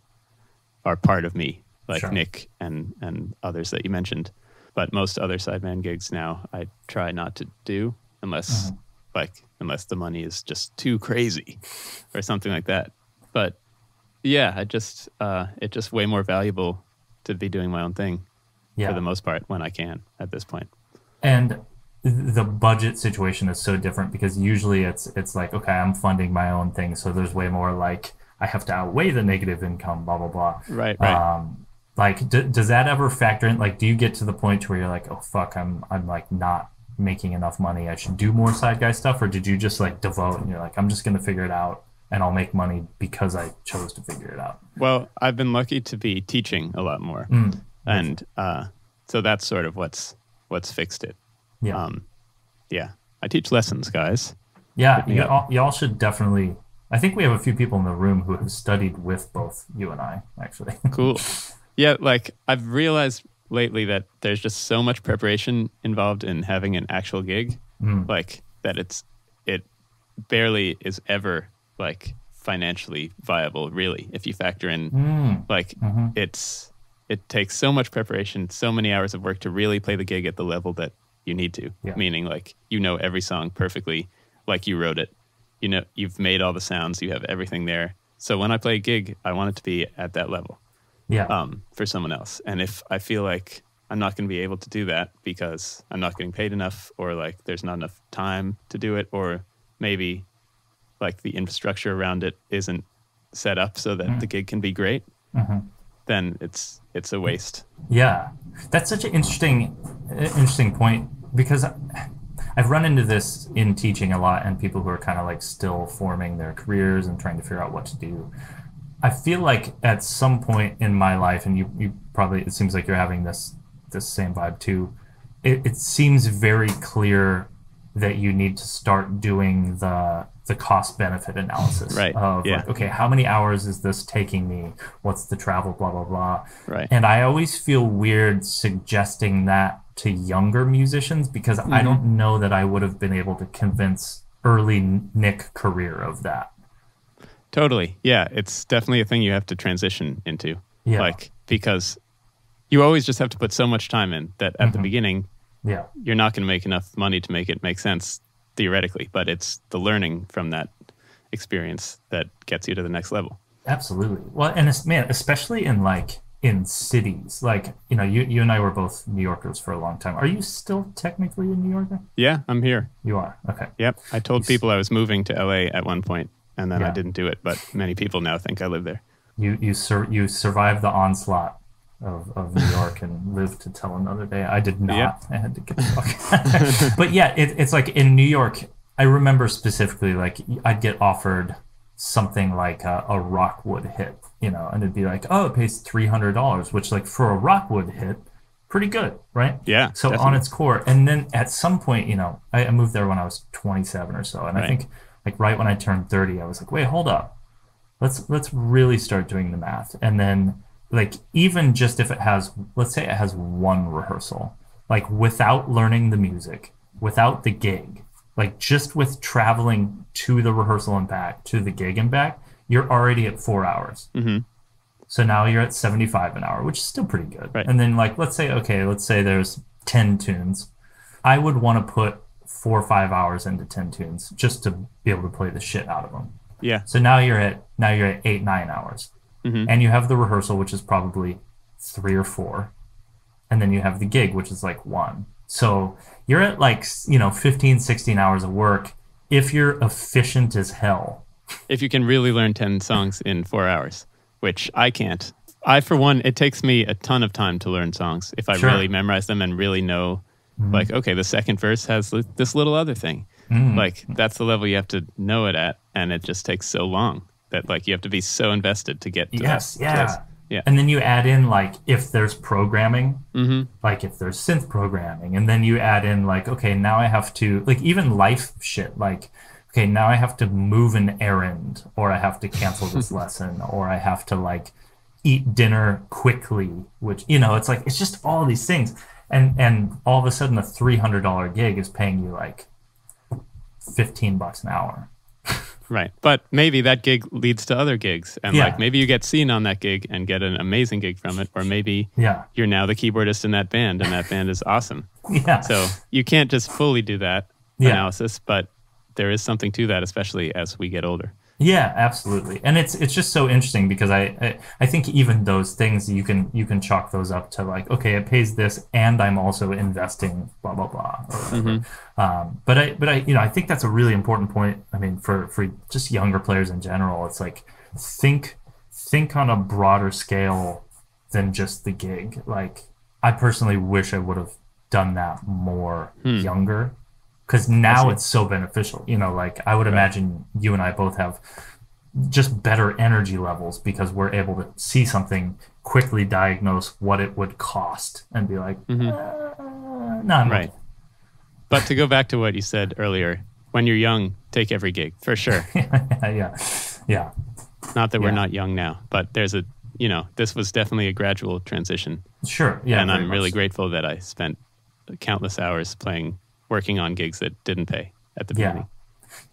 are part of me, like
Sure.
Nick and others that you mentioned. But most other sideman gigs now, I try not to do unless the money is just too crazy or something like that. But yeah, it's just way more valuable to be doing my own thing for the most part when I can at this point.
And the budget situation is so different because usually it's like, okay, I'm funding my own thing, so there's way more like I have to outweigh the negative income, blah blah blah.
Right.
Like, does that ever factor in? Like, do you get to the point where you're like, oh fuck, I'm like not making enough money, I should do more side guy stuff, or did you just like devote and you're like, I'm just gonna figure it out and I'll make money because I chose to figure it out?
Well, I've been lucky to be teaching a lot more, and so that's sort of what's fixed it.
Yeah.
Yeah. I teach lessons, guys.
Yeah, y'all should definitely. I think we have a few people in the room who have studied with both you and I, actually.
Cool. Yeah, like I've realized lately that there's just so much preparation involved in having an actual gig, like that it barely is ever like financially viable, really, if you factor in it takes so much preparation, so many hours of work to really play the gig at the level that you need to. Yeah. Meaning like you know every song perfectly, like you wrote it. You know you've made all the sounds, you have everything there. So when I play a gig, I want it to be at that level.
Yeah.
For someone else. And if I feel like I'm not going to be able to do that because I'm not getting paid enough, or like there's not enough time to do it, or maybe like the infrastructure around it isn't set up so that the gig can be great, then it's a waste.
Yeah. That's such an interesting point, because I've run into this in teaching a lot, and people who are kind of like still forming their careers and trying to figure out what to do. I feel like at some point in my life, and you probably, it seems like you're having this same vibe too, it seems very clear that you need to start doing the cost benefit analysis of like, okay, how many hours is this taking me? What's the travel, blah, blah, blah.
Right.
And I always feel weird suggesting that to younger musicians because I don't know that I would have been able to convince early Nick career of that.
Totally. Yeah. It's definitely a thing you have to transition into.
Yeah.
Like, because you always just have to put so much time in that at the beginning, you're not going to make enough money to make it make sense theoretically, but it's the learning from that experience that gets you to the next level.
Absolutely. Well, and especially in cities, like, you know, you and I were both New Yorkers for a long time. Are you still technically a New Yorker?
Yeah, I'm here.
You are. Okay.
Yep. I told people I was moving to LA at one point, and then I didn't do it, but many people now think I live there. You survived the onslaught of New York and lived to tell another day. I did not. Yep.
I had to get the fuck. But yeah, it's like in New York, I remember specifically, like I'd get offered something like a Rockwood hit, you know, and it'd be like, oh, it pays $300, which like for a Rockwood hit, pretty good, right?
Yeah.
So definitely. On its core. And then at some point, you know, I moved there when I was 27 or so. And I think like right when I turned 30, I was like, wait, hold up. Let's really start doing the math. And then like, even just if it has, let's say it has one rehearsal, like without learning the music, without the gig, like just with traveling to the rehearsal and back, to the gig and back, you're already at 4 hours. So now you're at 75 an hour, which is still pretty good. Right. And then like, let's say there's 10 tunes. I would want to put 4 or 5 hours into 10 tunes just to be able to play the shit out of them.
Yeah.
So now you're at 8-9 hours. And you have the rehearsal, which is probably 3 or 4. And then you have the gig, which is like 1. So you're at like, 15, 16 hours of work if you're efficient as hell.
If you can really learn 10 songs in 4 hours, which I can't. For one, it takes me a ton of time to learn songs if I really memorize them and really know, like, okay, the second verse has this little other thing. Like, that's the level you have to know it at, and it just takes so long that, like, you have to be so invested to get to that place. Yeah.
And then you add in, like, if there's programming, like if there's synth programming, and then you add in, like, okay, now I have to, like, even life shit, like, okay, now I have to move an errand, or I have to cancel this lesson, or I have to, like, eat dinner quickly, which, it's like, it's just all these things. And all of a sudden, a $300 gig is paying you, like, $15 an hour.
Right. But maybe that gig leads to other gigs. And like maybe you get seen on that gig and get an amazing gig from it. Or maybe you're now the keyboardist in that band and that band is awesome. So you can't just fully do that analysis, but there is something to that, especially as we get older.
Yeah, absolutely. And it's just so interesting because I think even those things you can chalk those up to, like, okay, it pays this and I'm also investing blah blah blah or whatever. But I think that's a really important point. I mean, for just younger players in general, it's like think on a broader scale than just the gig. Like, I personally wish I would have done that more younger. Because now it's so beneficial, like I would imagine you and I both have just better energy levels because we're able to see something, quickly diagnose what it would cost and be like, no, I'm
right. Okay. But to go back to what you said earlier, when you're young, take every gig for sure.
Yeah.
Not that we're not young now, but there's this was definitely a gradual transition.
Sure. Yeah.
And I'm really grateful that I spent countless hours working on gigs that didn't pay at the beginning.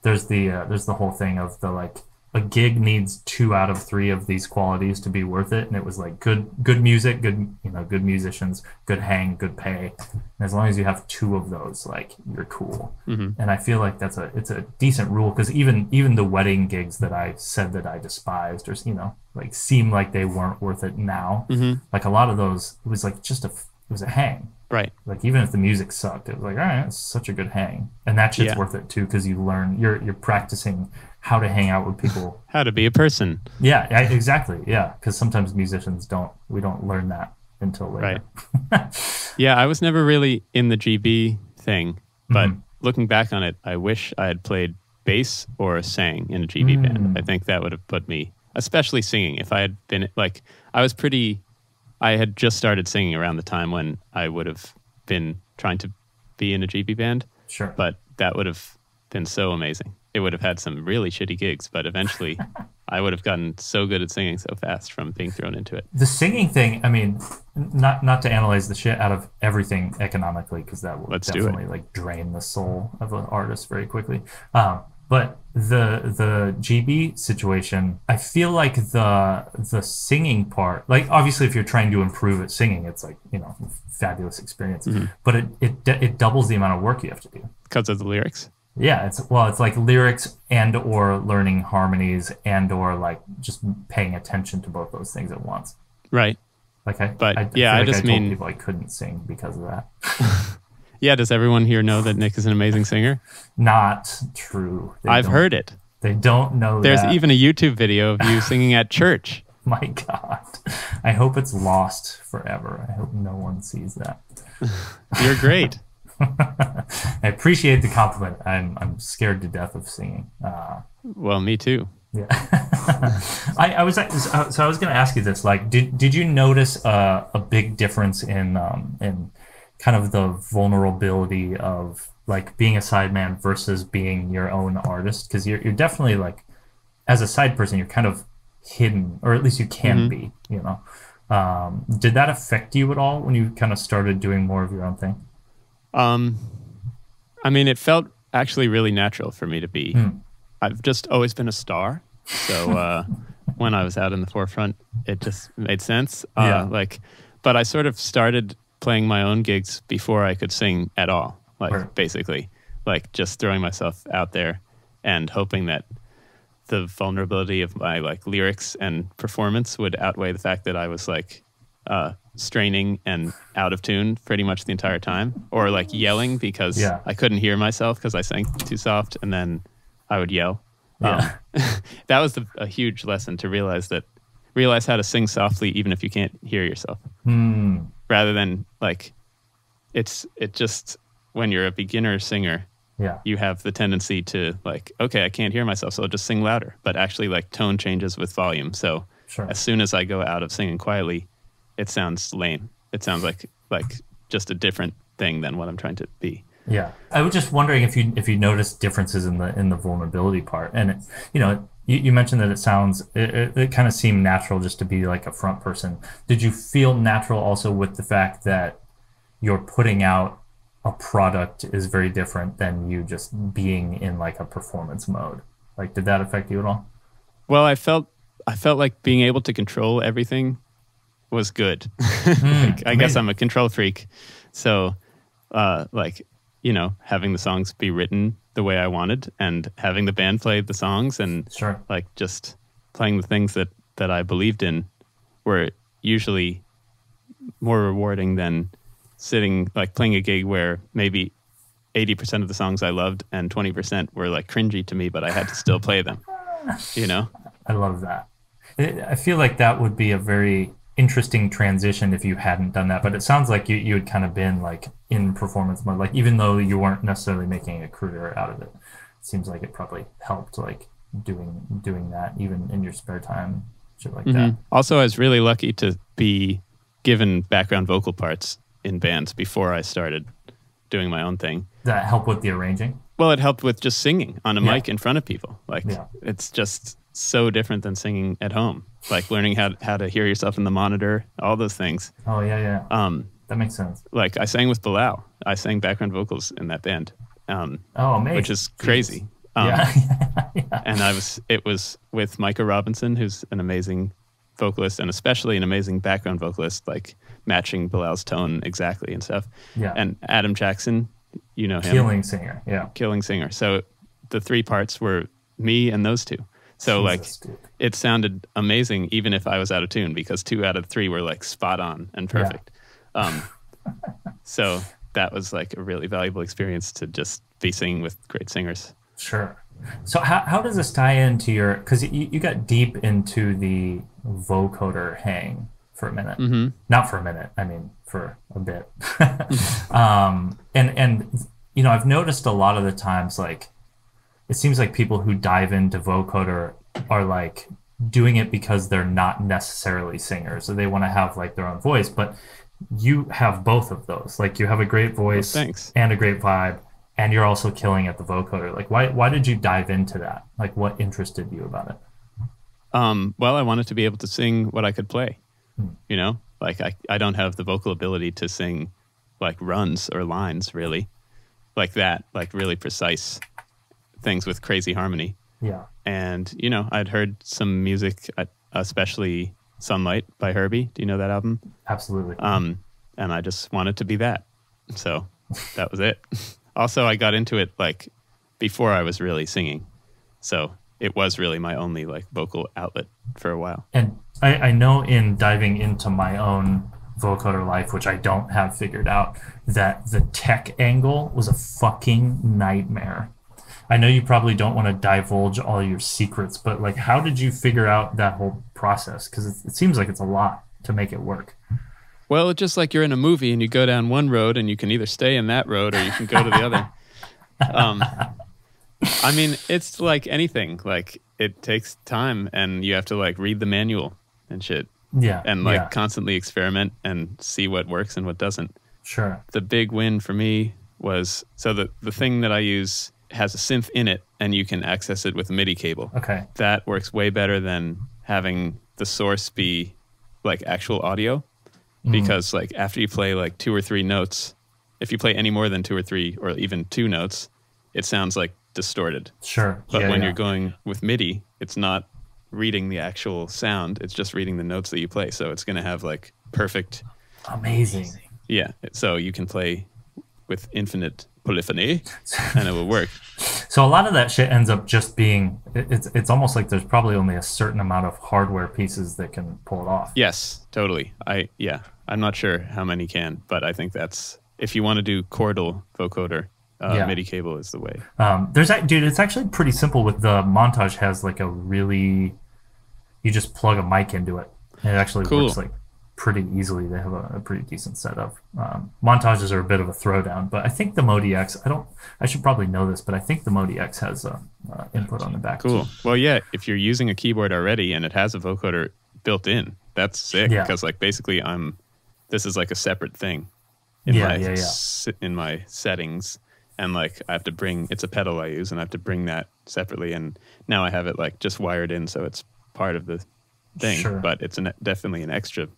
There's the whole thing of the, like, a gig needs 2 out of 3 of these qualities to be worth it, and it was like good music, good musicians, good hang, good pay. And as long as you have 2 of those, like, you're cool. And I feel like it's a decent rule, because even the wedding gigs that I said that I despised, or like seem like they weren't worth it now, like a lot of those, it was like it was a hang.
Right.
Like, even if the music sucked, it was like, all right, it's such a good hang. And that shit's worth it too, because you learn, you're practicing how to hang out with people.
How to be a person.
Yeah, exactly. Yeah, because sometimes musicians we don't learn that until later.
Right. Yeah, I was never really in the GB thing, but looking back on it, I wish I had played bass or sang in a GB band. I think that would have put me, especially singing, if I had been, like, I had just started singing around the time when I would have been trying to be in a GB band.
Sure.
But that would have been so amazing. It would have had some really shitty gigs, but eventually I would have gotten so good at singing so fast from being thrown into it.
The singing thing, I mean, not to analyze the shit out of everything economically, because that will definitely, like, drain the soul of an artist very quickly. But the GB situation, I feel like the singing part, like, obviously if you're trying to improve at singing, it's like, fabulous experience. But it doubles the amount of work you have to do.
Because of the lyrics?
Yeah, it's like lyrics and or learning harmonies and or, like, just paying attention to both those things at once.
Right.
Like,
I
told people I couldn't sing because of that.
Yeah, does everyone here know that Nick is an amazing singer?
Not true.
I've heard it.
They don't know
There's
that.
even a YouTube video of you singing at church.
My God. I hope it's lost forever. I hope no one sees that.
You're great.
I appreciate the compliment. I'm scared to death of singing.
Well, me too.
Yeah. I was going to ask you this. Like, did you notice a big difference in kind of the vulnerability of, like, being a sideman versus being your own artist? Because you're definitely, like, as a side person, you're kind of hidden, or at least you can be, Did that affect you at all when you kind of started doing more of your own thing?
I mean, it felt actually really natural for me to be. I've just always been a star. So when I was out in the forefront, it just made sense. But I sort of started playing my own gigs before I could sing at all, basically. like just throwing myself out there and hoping that the vulnerability of my like lyrics and performance would outweigh the fact that I was like straining and out of tune pretty much the entire time, or like yelling because I couldn't hear myself because I sang too soft, and then I would yell. That was a huge lesson, to realize how to sing softly even if you can't hear yourself. Rather than like it just when you're a beginner singer, you have the tendency to like, okay, I can't hear myself, so I'll just sing louder. But actually, like, tone changes with volume. So as soon as I go out of singing quietly, it sounds lame. It sounds like just a different thing than what I'm trying to be.
Yeah, I was just wondering if you noticed differences in the vulnerability part, and you mentioned that it kind of seemed natural just to be like a front person. Did you feel natural also with the fact that you're putting out a product is very different than you just being in like a performance mode? Like, did that affect you at all?
Well, I felt like being able to control everything was good. I guess I'm a control freak. So having the songs be written the way I wanted, and having the band play the songs, and like just playing the things that I believed in were usually more rewarding than sitting, like, playing a gig where maybe 80% of the songs I loved and 20% were like cringy to me, but I had to still play them,
I love that. I feel like that would be a very interesting transition if you hadn't done that, but it sounds like you had kind of been like in performance mode, like even though you weren't necessarily making a career out of it. It seems like it probably helped, like doing that even in your spare time, shit like that.
Also, I was really lucky to be given background vocal parts in bands before I started doing my own thing.
That helped with the arranging?
Well, it helped with just singing on a mic in front of people. Like, it's just so different than singing at home. Like learning how to hear yourself in the monitor, all those things.
Oh, yeah. That makes sense.
Like, I sang with Bilal. I sang background vocals in that band.
Amazing.
Which is crazy. And it was with Micah Robinson, who's an amazing vocalist, and especially an amazing background vocalist, like matching Bilal's tone exactly and stuff. Yeah. And Adam Jackson, you know him.
Killing singer, yeah.
Killing singer. So the three parts were me and those two. So Jesus, like, dude. It sounded amazing even if I was out of tune, because 2 out of 3 were like spot on and perfect. So that was like a really valuable experience, to just be singing with great singers.
Sure. So how does this tie into your, because you got deep into the vocoder hang for a minute. Not for a minute, I mean for a bit. And I've noticed a lot of the times, like, it seems like people who dive into vocoder are like doing it because they're not necessarily singers, so they want to have like their own voice, but you have both of those. Like, you have a great voice and a great vibe, and you're also killing at the vocoder. Like, why did you dive into that? Like, what interested you about it?
Well, I wanted to be able to sing what I could play. Like, I don't have the vocal ability to sing like runs or lines, really, like that, like really precise things with crazy harmony.
Yeah.
And I'd heard some music, especially Sunlight by Herbie. Do you know that album?
Absolutely.
And I just wanted to be that. So that was it. Also, I got into it like before I was really singing. So it was really my only like vocal outlet for a while.
And I know, in diving into my own vocoder life, which I don't have figured out, that the tech angle was a fucking nightmare. I know you probably don't want to divulge all your secrets, but like, how did you figure out that whole process? Because it seems like it's a lot to make it work.
Well, it's just like you're in a movie and you go down one road and you can either stay in that road or you can go to the other. I mean, it's like anything. Like, it takes time, and you have to like read the manual and shit.
Yeah.
And like constantly experiment and see what works and what doesn't.
Sure.
The big win for me was, so the thing that I use has a synth in it, and you can access it with a MIDI cable.
Okay.
That works way better than having the source be like actual audio, because like after you play like 2 or 3 notes, if you play any more than 2 or 3 or even 2 notes, it sounds like distorted.
Sure.
But when you're going with MIDI, it's not reading the actual sound, it's just reading the notes that you play. So it's going to have like perfect.
Amazing.
Yeah. So you can play with infinite polyphony, and it will work.
So a lot of that shit ends up just being, it's almost like there's probably only a certain amount of hardware pieces that can pull it off.
Yes, totally. I'm not sure how many can, but I think that's, if you want to do chordal vocoder, MIDI cable is the way.
Dude, it's actually pretty simple. With the Montage has like a really, you just plug a mic into it, and it actually works like pretty easily. They have a pretty decent setup. Montages are a bit of a throwdown, but I think the Modi X, I should probably know this, but I think the Modi X has a input on the back.
Cool.
Too.
Well, yeah, if you're using a keyboard already and it has a vocoder built in, that's sick, because like basically this is like a separate thing in my settings, and like I have to bring, it's a pedal I use, and I have to bring that separately, and now I have it like just wired in, so it's part of the thing, but it's definitely an extra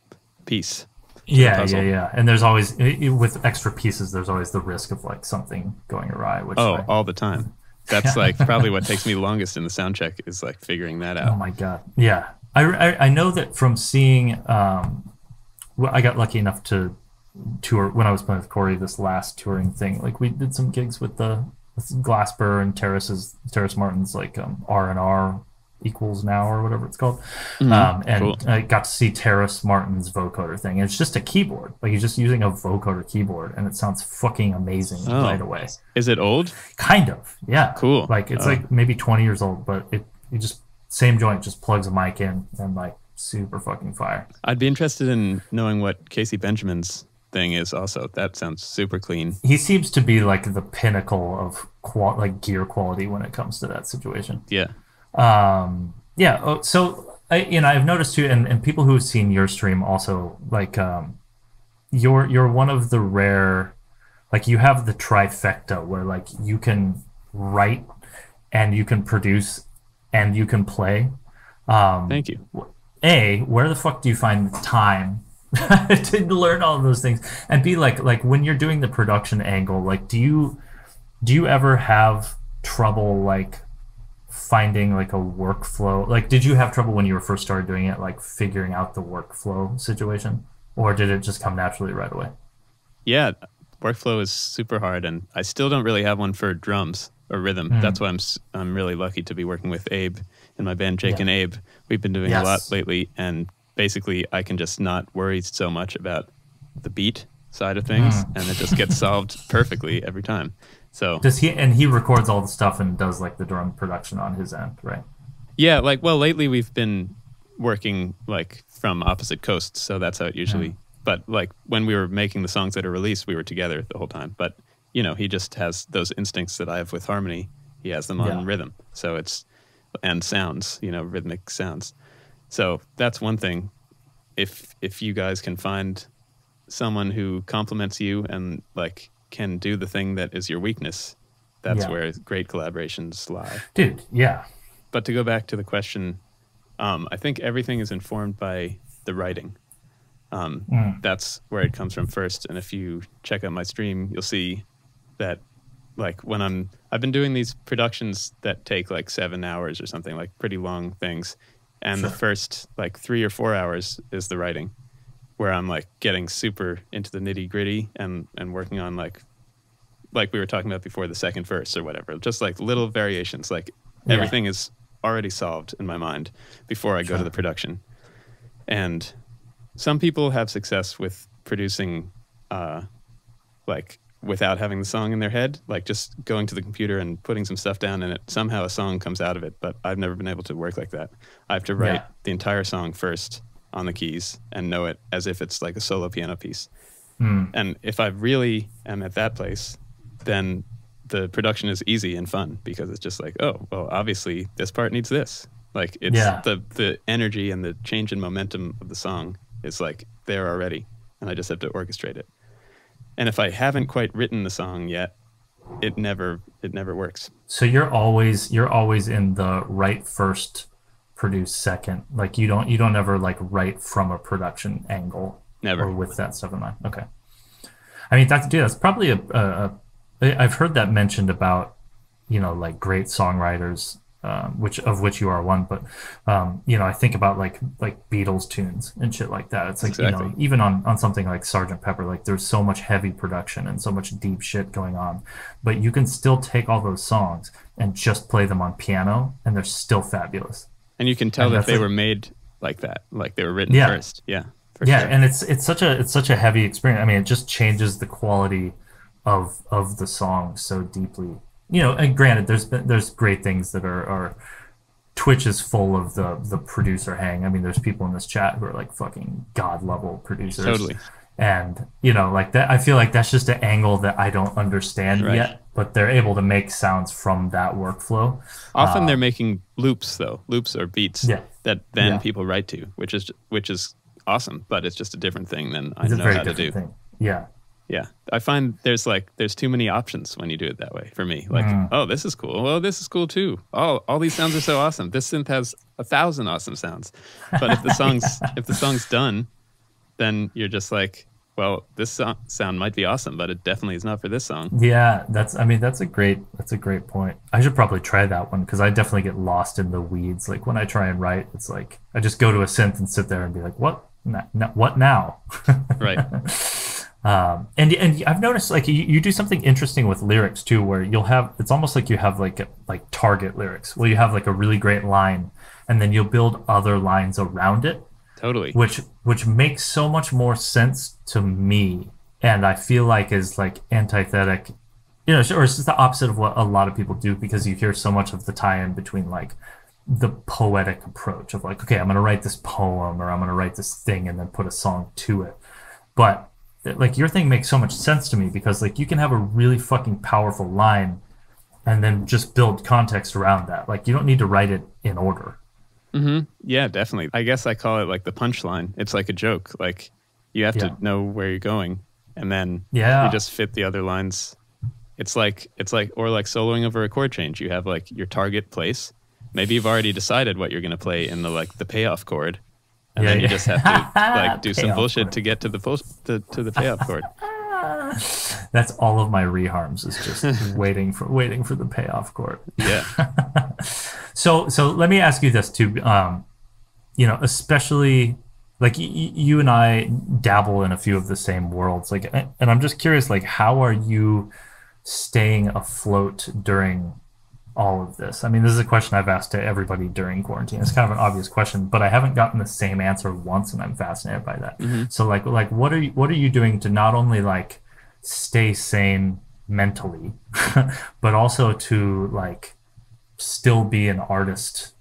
piece.
Yeah. And there's always, with extra pieces, there's always the risk of like something going awry. Which
all the time. That's like probably what takes me longest in the sound check is like figuring that out.
Oh my god. Yeah. I know that from seeing, I got lucky enough to tour when I was playing with Corey, this last touring thing. Like we did some gigs with Glasper and Terrace Martin's like R&R equals now or whatever it's called. I got to see Terrace Martin's vocoder thing. And it's just a keyboard. Like he's just using a vocoder keyboard, and it sounds fucking amazing right away.
Is it old?
Kind of, yeah.
Cool.
Like it's like maybe 20 years old, but it just, same joint, just plugs a mic in, and like super fucking fire.
I'd be interested in knowing what Casey Benjamin's thing is also. That sounds super clean.
He seems to be like the pinnacle of like gear quality when it comes to that situation.
Yeah.
So I've noticed too, and people who have seen your stream also, like you're one of the rare, like you have the trifecta where like you can write and you can produce and you can play.
Thank you.
Where the fuck do you find the time to learn all of those things? And B, like when you're doing the production angle, like do you ever have trouble like finding like a workflow? Like did you have trouble when you were first started doing it, like figuring out the workflow situation, or did it just come naturally right away? Yeah,
workflow is super hard, and I still don't really have one for drums or rhythm. That's why I'm really lucky to be working with Abe in my band, Jake and Abe. We've been doing a lot lately, and basically I can just not worry so much about the beat side of things, and it just gets solved perfectly every time. So
does he records all the stuff and does like the drum production on his end, right?
Yeah, like, well, lately we've been working like from opposite coasts, so that's how it usually, but like when we were making the songs that are released, we were together the whole time. But you know, he just has those instincts that I have with harmony. He has them on rhythm. So and sounds, rhythmic sounds. So that's one thing. If you guys can find someone who complements you and like can do the thing that is your weakness, that's where great collaborations lie.
Dude, yeah.
But to go back to the question, I think everything is informed by the writing. That's where it comes from first. And if you check out my stream, you'll see that like when I've been doing these productions that take like 7 hours or something, like pretty long things. And the first like 3 or 4 hours is the writing, where I'm like getting super into the nitty gritty and working on like we were talking about before, the second verse or whatever, just like little variations. Like everything is already solved in my mind before I go to the production. And some people have success with producing like without having the song in their head, like just going to the computer and putting some stuff down and somehow a song comes out of it. But I've never been able to work like that. I have to write the entire song first on the keys and know it as if it's like a solo piano piece. And if I really am at that place, then the production is easy and fun, because it's just like, oh, well, obviously this part needs this. Like it's the energy and the change in momentum of the song is like there already, and I just have to orchestrate it. And if I haven't quite written the song yet, it never works.
So you're always in the write first, produce second. Like you don't ever like write from a production angle.
Never.
Or with that stuff in mind. Okay. I mean, that's probably I've heard that mentioned about, like great songwriters which you are one, but I think about like Beatles tunes and shit like that. It's like,
Exactly.
Even on something like Sgt. Pepper, like there's so much heavy production and so much deep shit going on, but you can still take all those songs and just play them on piano and they're still fabulous.
And you can tell that they were made like that, like they were written first. Yeah. For
sure.
And
it's such a heavy experience. I mean, it just changes the quality of the song so deeply. And granted, there's great things that are Twitch is full of the producer hang. I mean, there's people in this chat who are like fucking god level producers.
Totally.
And like that, I feel like that's just an angle that I don't understand yet, but they're able to make sounds from that workflow.
Often they're making loops or beats that then people write to, which is awesome, but it's just a different thing than I know how to do.
Thing. Yeah.
Yeah, I find there's too many options when you do it that way for me. Like, oh, this is cool. Well, this is cool too. Oh, all these sounds are so awesome. This synth has 1,000 awesome sounds. But if the song's done, then you're just like, well, this sound might be awesome, but it definitely is not for this song.
Yeah, that's a great point. I should probably try that one because I definitely get lost in the weeds. Like when I try and write, it's like I just go to a synth and sit there and be like, what now?
Right.
And I've noticed like you do something interesting with lyrics too, where it's almost like you have like target lyrics. Well, you have like a really great line, and then you'll build other lines around it.
Totally.
Which makes so much more sense to me, and I feel like is like antithetic, or it's just the opposite of what a lot of people do, because you hear so much of the tie-in between like the poetic approach of like, okay, I'm gonna write this poem or I'm gonna write this thing and then put a song to it, but like your thing makes so much sense to me because like you can have a really fucking powerful line and then just build context around that. Like you don't need to write it in order.
Mm-hmm. Yeah, definitely. I guess I call it like the punchline. It's like a joke. Like you have to know where you're going, and then you just fit the other lines. It's like soloing over a chord change. You have like your target place. Maybe you've already decided what you're going to play in the payoff chord. And then you just have to like do some bullshit chord to get to the payoff chord.
That's all of my reharms is just waiting for the payoff chord.
Yeah.
So let me ask you this too. Especially like you and I dabble in a few of the same worlds. Like, and I'm just curious, like, how are you staying afloat during all of this? I mean, this is a question I've asked to everybody during quarantine. It's kind of an obvious question, but I haven't gotten the same answer once, and I'm fascinated by that. Mm-hmm. So like what are you doing to not only like stay sane mentally, but also to like still be an artist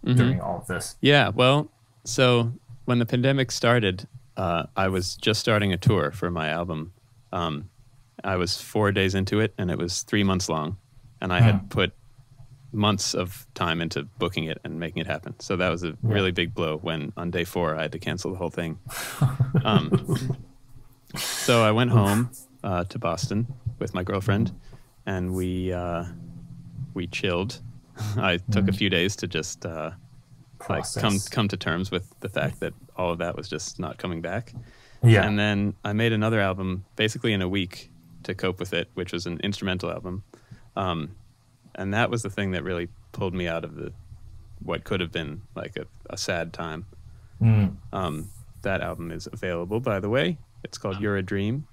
during all of this?
Yeah, well, so when the pandemic started, I was just starting a tour for my album. I was 4 days into it, and it was 3 months long, and I had put months of time into booking it and making it happen. So that was a really big blow when on day 4 I had to cancel the whole thing. So I went home to Boston with my girlfriend, and we chilled. I took a few days to just like come to terms with the fact that all of that was just not coming back. Yeah. And then I made another album basically in a week to cope with it, which was an instrumental album. And that was the thing that really pulled me out of what could have been like a sad time. That album is available, by the way. It's called You're a Dream.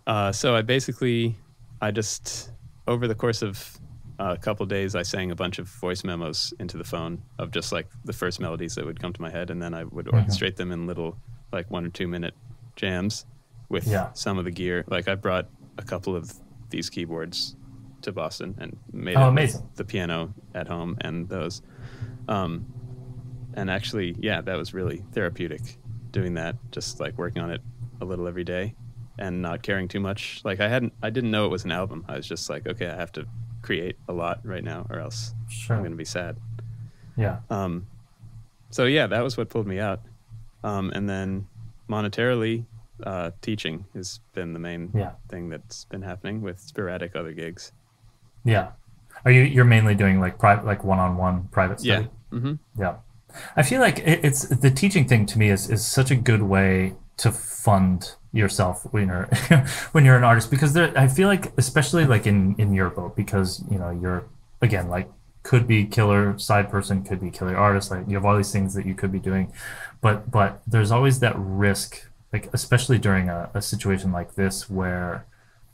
So I just, over the course of a couple days, I sang a bunch of voice memos into the phone of just like the first melodies that would come to my head. And then I would orchestrate them in little like 1 or 2 minute jams with some of the gear. Like I brought a couple of these keyboards to Boston and made the piano at home and those. And actually, that was really therapeutic doing that, just like working on it a little every day and not caring too much. Like I didn't know it was an album. I was just like, okay, I have to create a lot right now or else I'm going to be sad.
Yeah.
So that was what pulled me out. And then monetarily, teaching has been the main thing that's been happening with sporadic other gigs.
Yeah. You're mainly doing like private, like one-on-one private study?
Yeah. Mm-hmm.
Yeah. I feel like it's the teaching thing to me is such a good way to fund yourself when you're an artist, because I feel like, especially like in your boat, because you're again like could be killer side person, could be killer artist. Like you have all these things that you could be doing, but there's always that risk, like especially during a situation like this where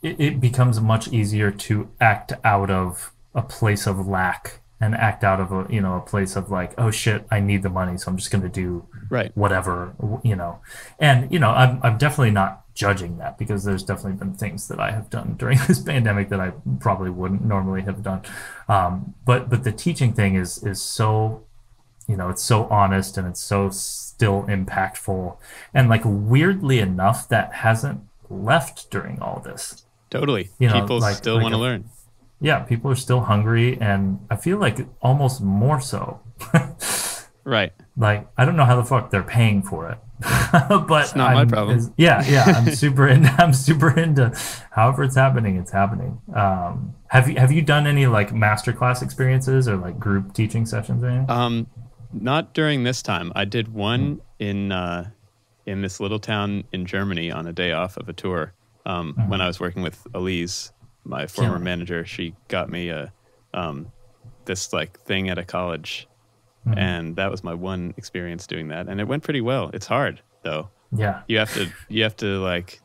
it becomes much easier to act out of a place of lack and act out of a place of like, oh shit, I need the money, so I'm just going to do whatever, and I'm definitely not judging that, because there's definitely been things that I have done during this pandemic that I probably wouldn't normally have done, but the teaching thing is so, it's so honest and it's so still impactful, and like weirdly enough that hasn't left during all this.
Totally. People still want to learn.
Yeah, people are still hungry, and I feel like almost more so.
Right.
Like, I don't know how the fuck they're paying for it. But
it's not my problem.
I'm super into however it's happening, it's happening. Have you done any like masterclass experiences or like group teaching sessions or anything?
Not during this time. I did one in this little town in Germany on a day off of a tour. When I was working with Elise, my former manager, she got me this like thing at a college, and that was my one experience doing that, and it went pretty well. It's hard though.
Yeah, you
have to like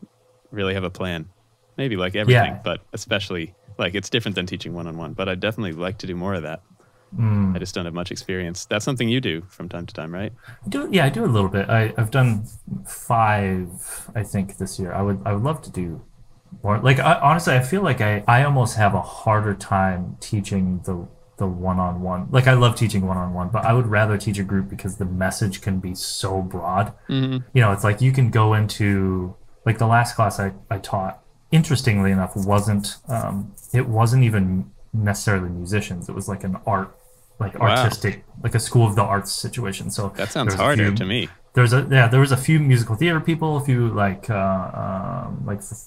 really have a plan, maybe like everything, but especially like it's different than teaching one-on-one. But I definitely like to do more of that. I just don't have much experience. That's something you do from time to time, right? I do a little bit. I've done 5, I think, this year. I would love to do more. Like honestly, I feel like I almost have a harder time teaching the one-on-one. Like I love teaching one-on-one, but I would rather teach a group because the message can be so broad. It's like you can go into like the last class I taught. Interestingly enough, wasn't even necessarily musicians. It was like an artistic, like a school of the arts situation. So that sounds harder to me.
There was a few musical theater people, a few like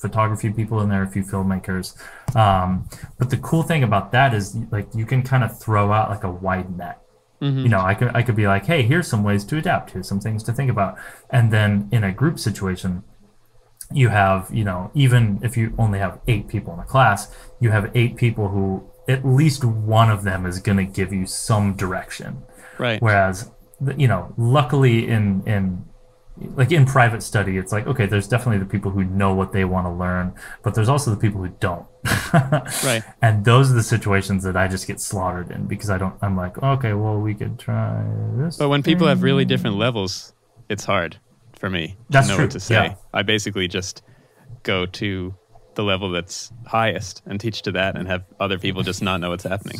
photography people in there, a few filmmakers. But the cool thing about that is like you can kind of throw out like a wide net. I could be like, hey, here's some ways to adapt. Here's some things to think about. And then in a group situation, you have, even if you only have 8 people in a class, you have 8 people who at least one of them is going to give you some direction. Right. Whereas, luckily in private study, it's like, okay, there's definitely the people who know what they want to learn, but there's also the people who don't. Right. And those are the situations that I just get slaughtered in because I'm like, okay, well, we could try this.
But when people have really different levels, it's hard for me to know what to say. Yeah. I basically just go to the level that's highest and teach to that and have other people just not know what's happening.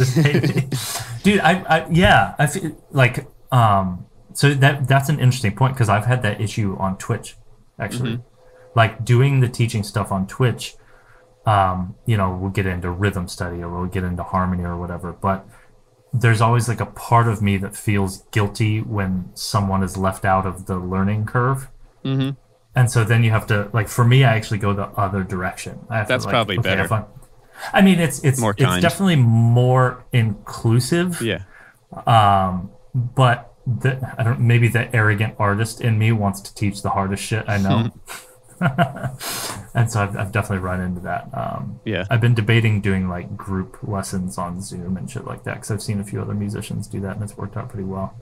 Dude, I feel like so that's an interesting point because I've had that issue on Twitch actually. Like doing the teaching stuff on Twitch, we'll get into rhythm study or we'll get into harmony or whatever, but there's always like a part of me that feels guilty when someone is left out of the learning curve. And so then you have to, like, for me, I actually go the other direction.
That's probably better.
I mean, it's
more kind.
It's definitely more inclusive.
Yeah.
But maybe the arrogant artist in me wants to teach the hardest shit I know. And so I've definitely run into that. I've been debating doing like group lessons on Zoom and shit like that because I've seen a few other musicians do that and it's worked out pretty well.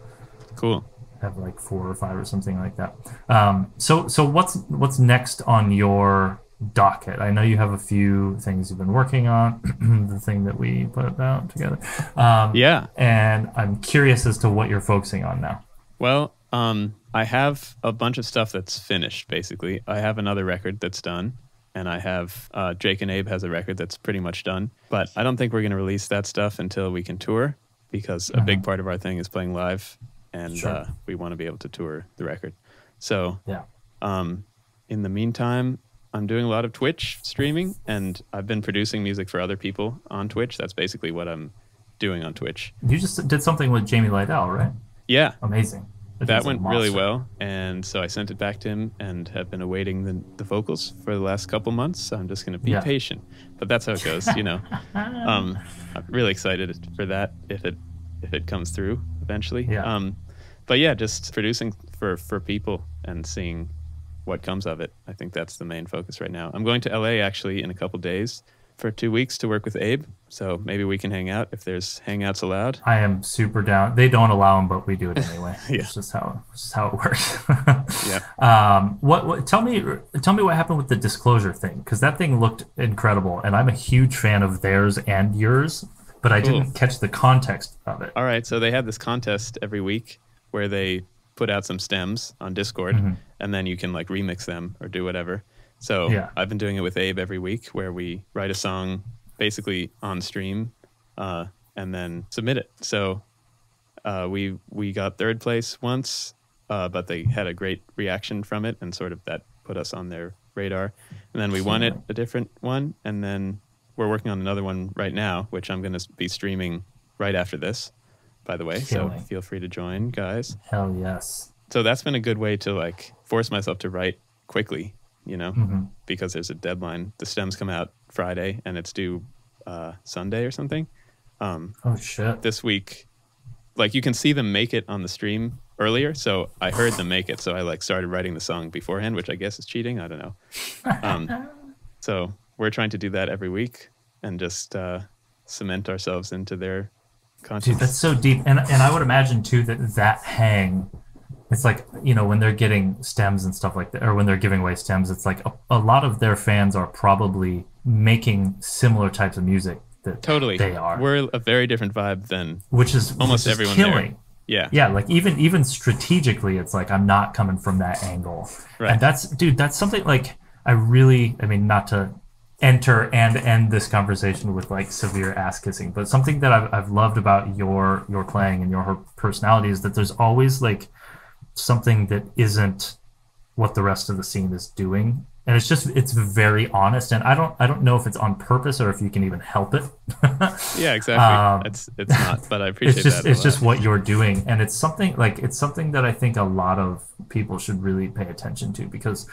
Cool.
Have like 4 or 5 or something like that. So what's next on your docket? I know you have a few things you've been working on. The thing that we put out together. And I'm curious as to what you're focusing on now.
Well, I have a bunch of stuff that's finished. Basically, I have another record that's done, and I have Jake and Abe has a record that's pretty much done. But I don't think we're going to release that stuff until we can tour, because a big part of our thing is playing live. And we want to be able to tour the record. So in the meantime, I'm doing a lot of Twitch streaming, and I've been producing music for other people on Twitch. That's basically what I'm doing on Twitch.
You just did something with Jamie Lydell, right?
Yeah.
Amazing.
That went really well, and so I sent it back to him and have been awaiting the vocals for the last couple months. So I'm just going to be patient. But that's how it goes, I'm really excited for that if it comes through eventually. But yeah, just producing for people and seeing what comes of it. I think that's the main focus right now. I'm going to LA actually in a couple days for 2 weeks to work with Abe. So maybe we can hang out if there's hangouts allowed.
I am super down. They don't allow them, but we do it anyway.
Yeah.
It's just how it works.
Yeah.
What? Tell me what happened with the disclosure thing, because that thing looked incredible, and I'm a huge fan of theirs and yours, but I didn't catch the context of it.
All right. So they had this contest every week where they put out some stems on Discord, and then you can like remix them or do whatever. So I've been doing it with Abe every week, where we write a song basically on stream and then submit it. So we got third place once, but they had a great reaction from it, and sort of that put us on their radar. And then we won it, a different one, and then we're working on another one right now, which I'm going to be streaming right after this, by the way. So feel free to join, guys.
Hell yes.
So that's been a good way to like force myself to write quickly, you know, because there's a deadline. The stems come out Friday and it's due Sunday or something.
Oh shit.
This week, like you can see them make it on the stream earlier. So I heard them make it. So I like started writing the song beforehand, which I guess is cheating. I don't know. So we're trying to do that every week and just cement ourselves into their content.
Dude, that's so deep. And I would imagine too that hang, it's like, you know, when they're getting stems and stuff like that, or when they're giving away stems, it's like a lot of their fans are probably making similar types of music that they are.
We're a very different vibe than
which is
everyone
killing.
There.
Yeah, like even strategically, it's like I'm not coming from that angle.
Right.
And that's something like I mean, not to enter and end this conversation with like severe ass kissing, but something that I've loved about your playing and your personality is that there's always like something that isn't what the rest of the scene is doing, and it's very honest, and I don't know if it's on purpose or if you can even help it.
Yeah, exactly. It's not, but I appreciate
it's just what you're doing, and it's something that I think a lot of people should really pay attention to, because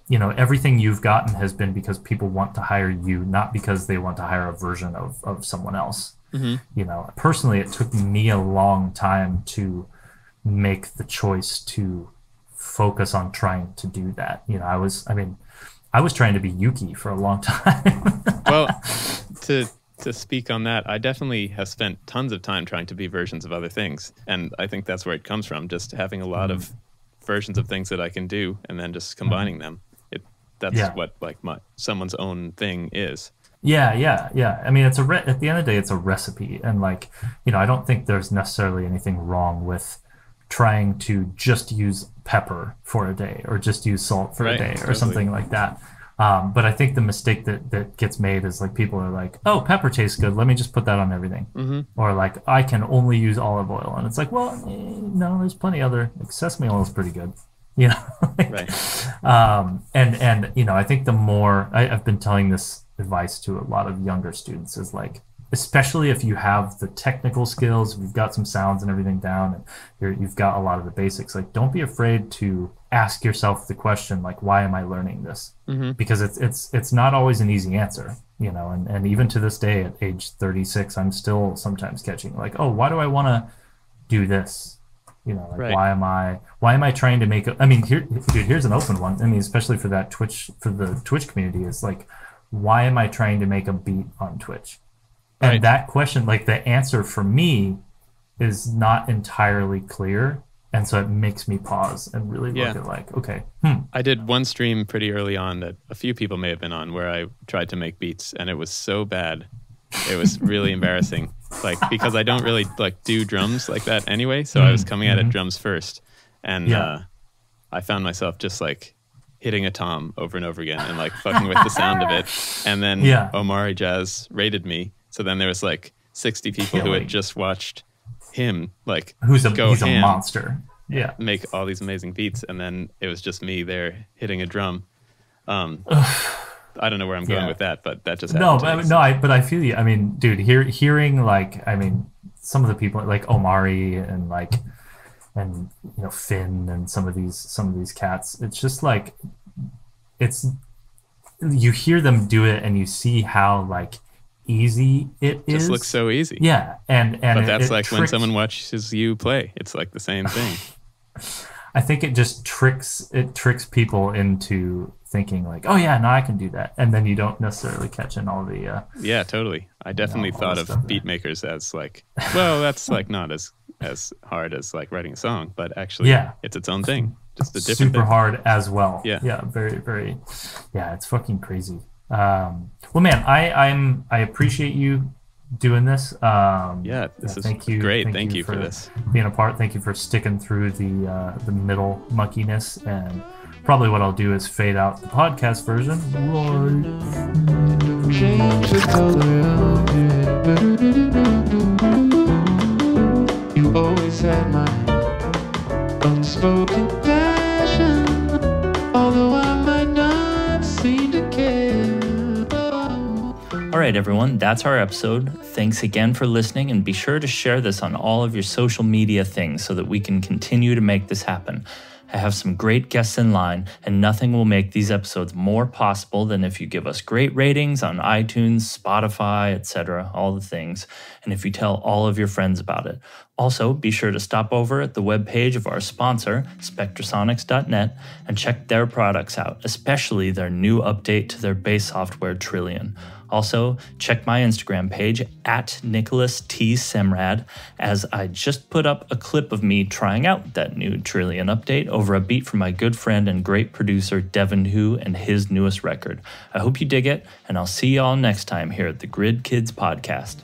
you know, everything you've gotten has been because people want to hire you, not because they want to hire a version of someone else. You know, personally, it took me a long time to make the choice to focus on trying to do that. You know, I was trying to be Yuki for a long time.
Well, to speak on that, I definitely have spent tons of time trying to be versions of other things. And I think that's where it comes from, just having a lot of versions of things that I can do and then just combining them. That's what like someone's own thing is.
Yeah. I mean, at the end of the day, it's a recipe. And like, you know, I don't think there's necessarily anything wrong with trying to just use pepper for a day or just use salt for a day or something like that. But I think the mistake that gets made is like people are like, oh, pepper tastes good, let me just put that on everything. Or like, I can only use olive oil. And it's like, well, no, there's plenty other, like sesame oil is pretty good. You know, and you know, I think the more I've been telling this advice to a lot of younger students is like, especially if you have the technical skills, you've got some sounds and everything down, and you've got a lot of the basics. Like, don't be afraid to ask yourself the question, like, why am I learning this? Because it's not always an easy answer, you know. And even to this day, at age 36, I'm still sometimes catching like, oh, why do I want to do this? You know, like why am I trying to make I mean, here's an open one. I mean, especially for the Twitch community, is like, why am I trying to make a beat on Twitch? And that question, like the answer for me is not entirely clear. And so it makes me pause and really look at like, okay.
I did one stream pretty early on that a few people may have been on, where I tried to make beats and it was so bad. It was really embarrassing, like, because I don't really like do drums like that anyway. So I was coming at it drums first, and I found myself just like hitting a tom over and over again and like fucking with the sound of it. And then Omari Jazz rated me. So then there was like 60 people who had just watched him like
he's a monster. Yeah,
make all these amazing beats, and then it was just me there hitting a drum. I don't know where I'm going with that, but that just happened.
But I feel you. I mean, dude, hearing like, I mean, some of the people like Omari and you know, Finn and some of these cats, it's just like, you hear them do it and you see how like easy it is.
Just looks so easy.
Yeah, but
that's like when someone watches you play, it's like the same thing.
I think it just tricks people into thinking like, oh yeah, no, I can do that, and then you don't necessarily catch in all the
yeah, totally. I definitely thought of beat makers as like, well, that's like not as hard as like writing a song, but actually it's its own thing, just a different
super
thing.
hard as well.
Yeah,
very, very, it's fucking crazy. Well, man, I appreciate you doing this.
This is great. Thank you for this
being a part. Thank you for sticking through the middle muckiness. And probably what I'll do is fade out the podcast version. You always had my unspoken passion, although I might not seem to care.
All right, everyone, that's our episode. Thanks again for listening, and be sure to share this on all of your social media things so that we can continue to make this happen. I have some great guests in line, and nothing will make these episodes more possible than if you give us great ratings on iTunes, Spotify, etc., all the things, and if you tell all of your friends about it. Also, be sure to stop over at the webpage of our sponsor, spectrasonics.net, and check their products out, especially their new update to their bass software, Trillion. Also, check my Instagram page at Nicholas T. Semrad, as I just put up a clip of me trying out that new Trillion update over a beat from my good friend and great producer Devin Hu and his newest record. I hope you dig it, and I'll see y'all next time here at the Grid Kids Podcast.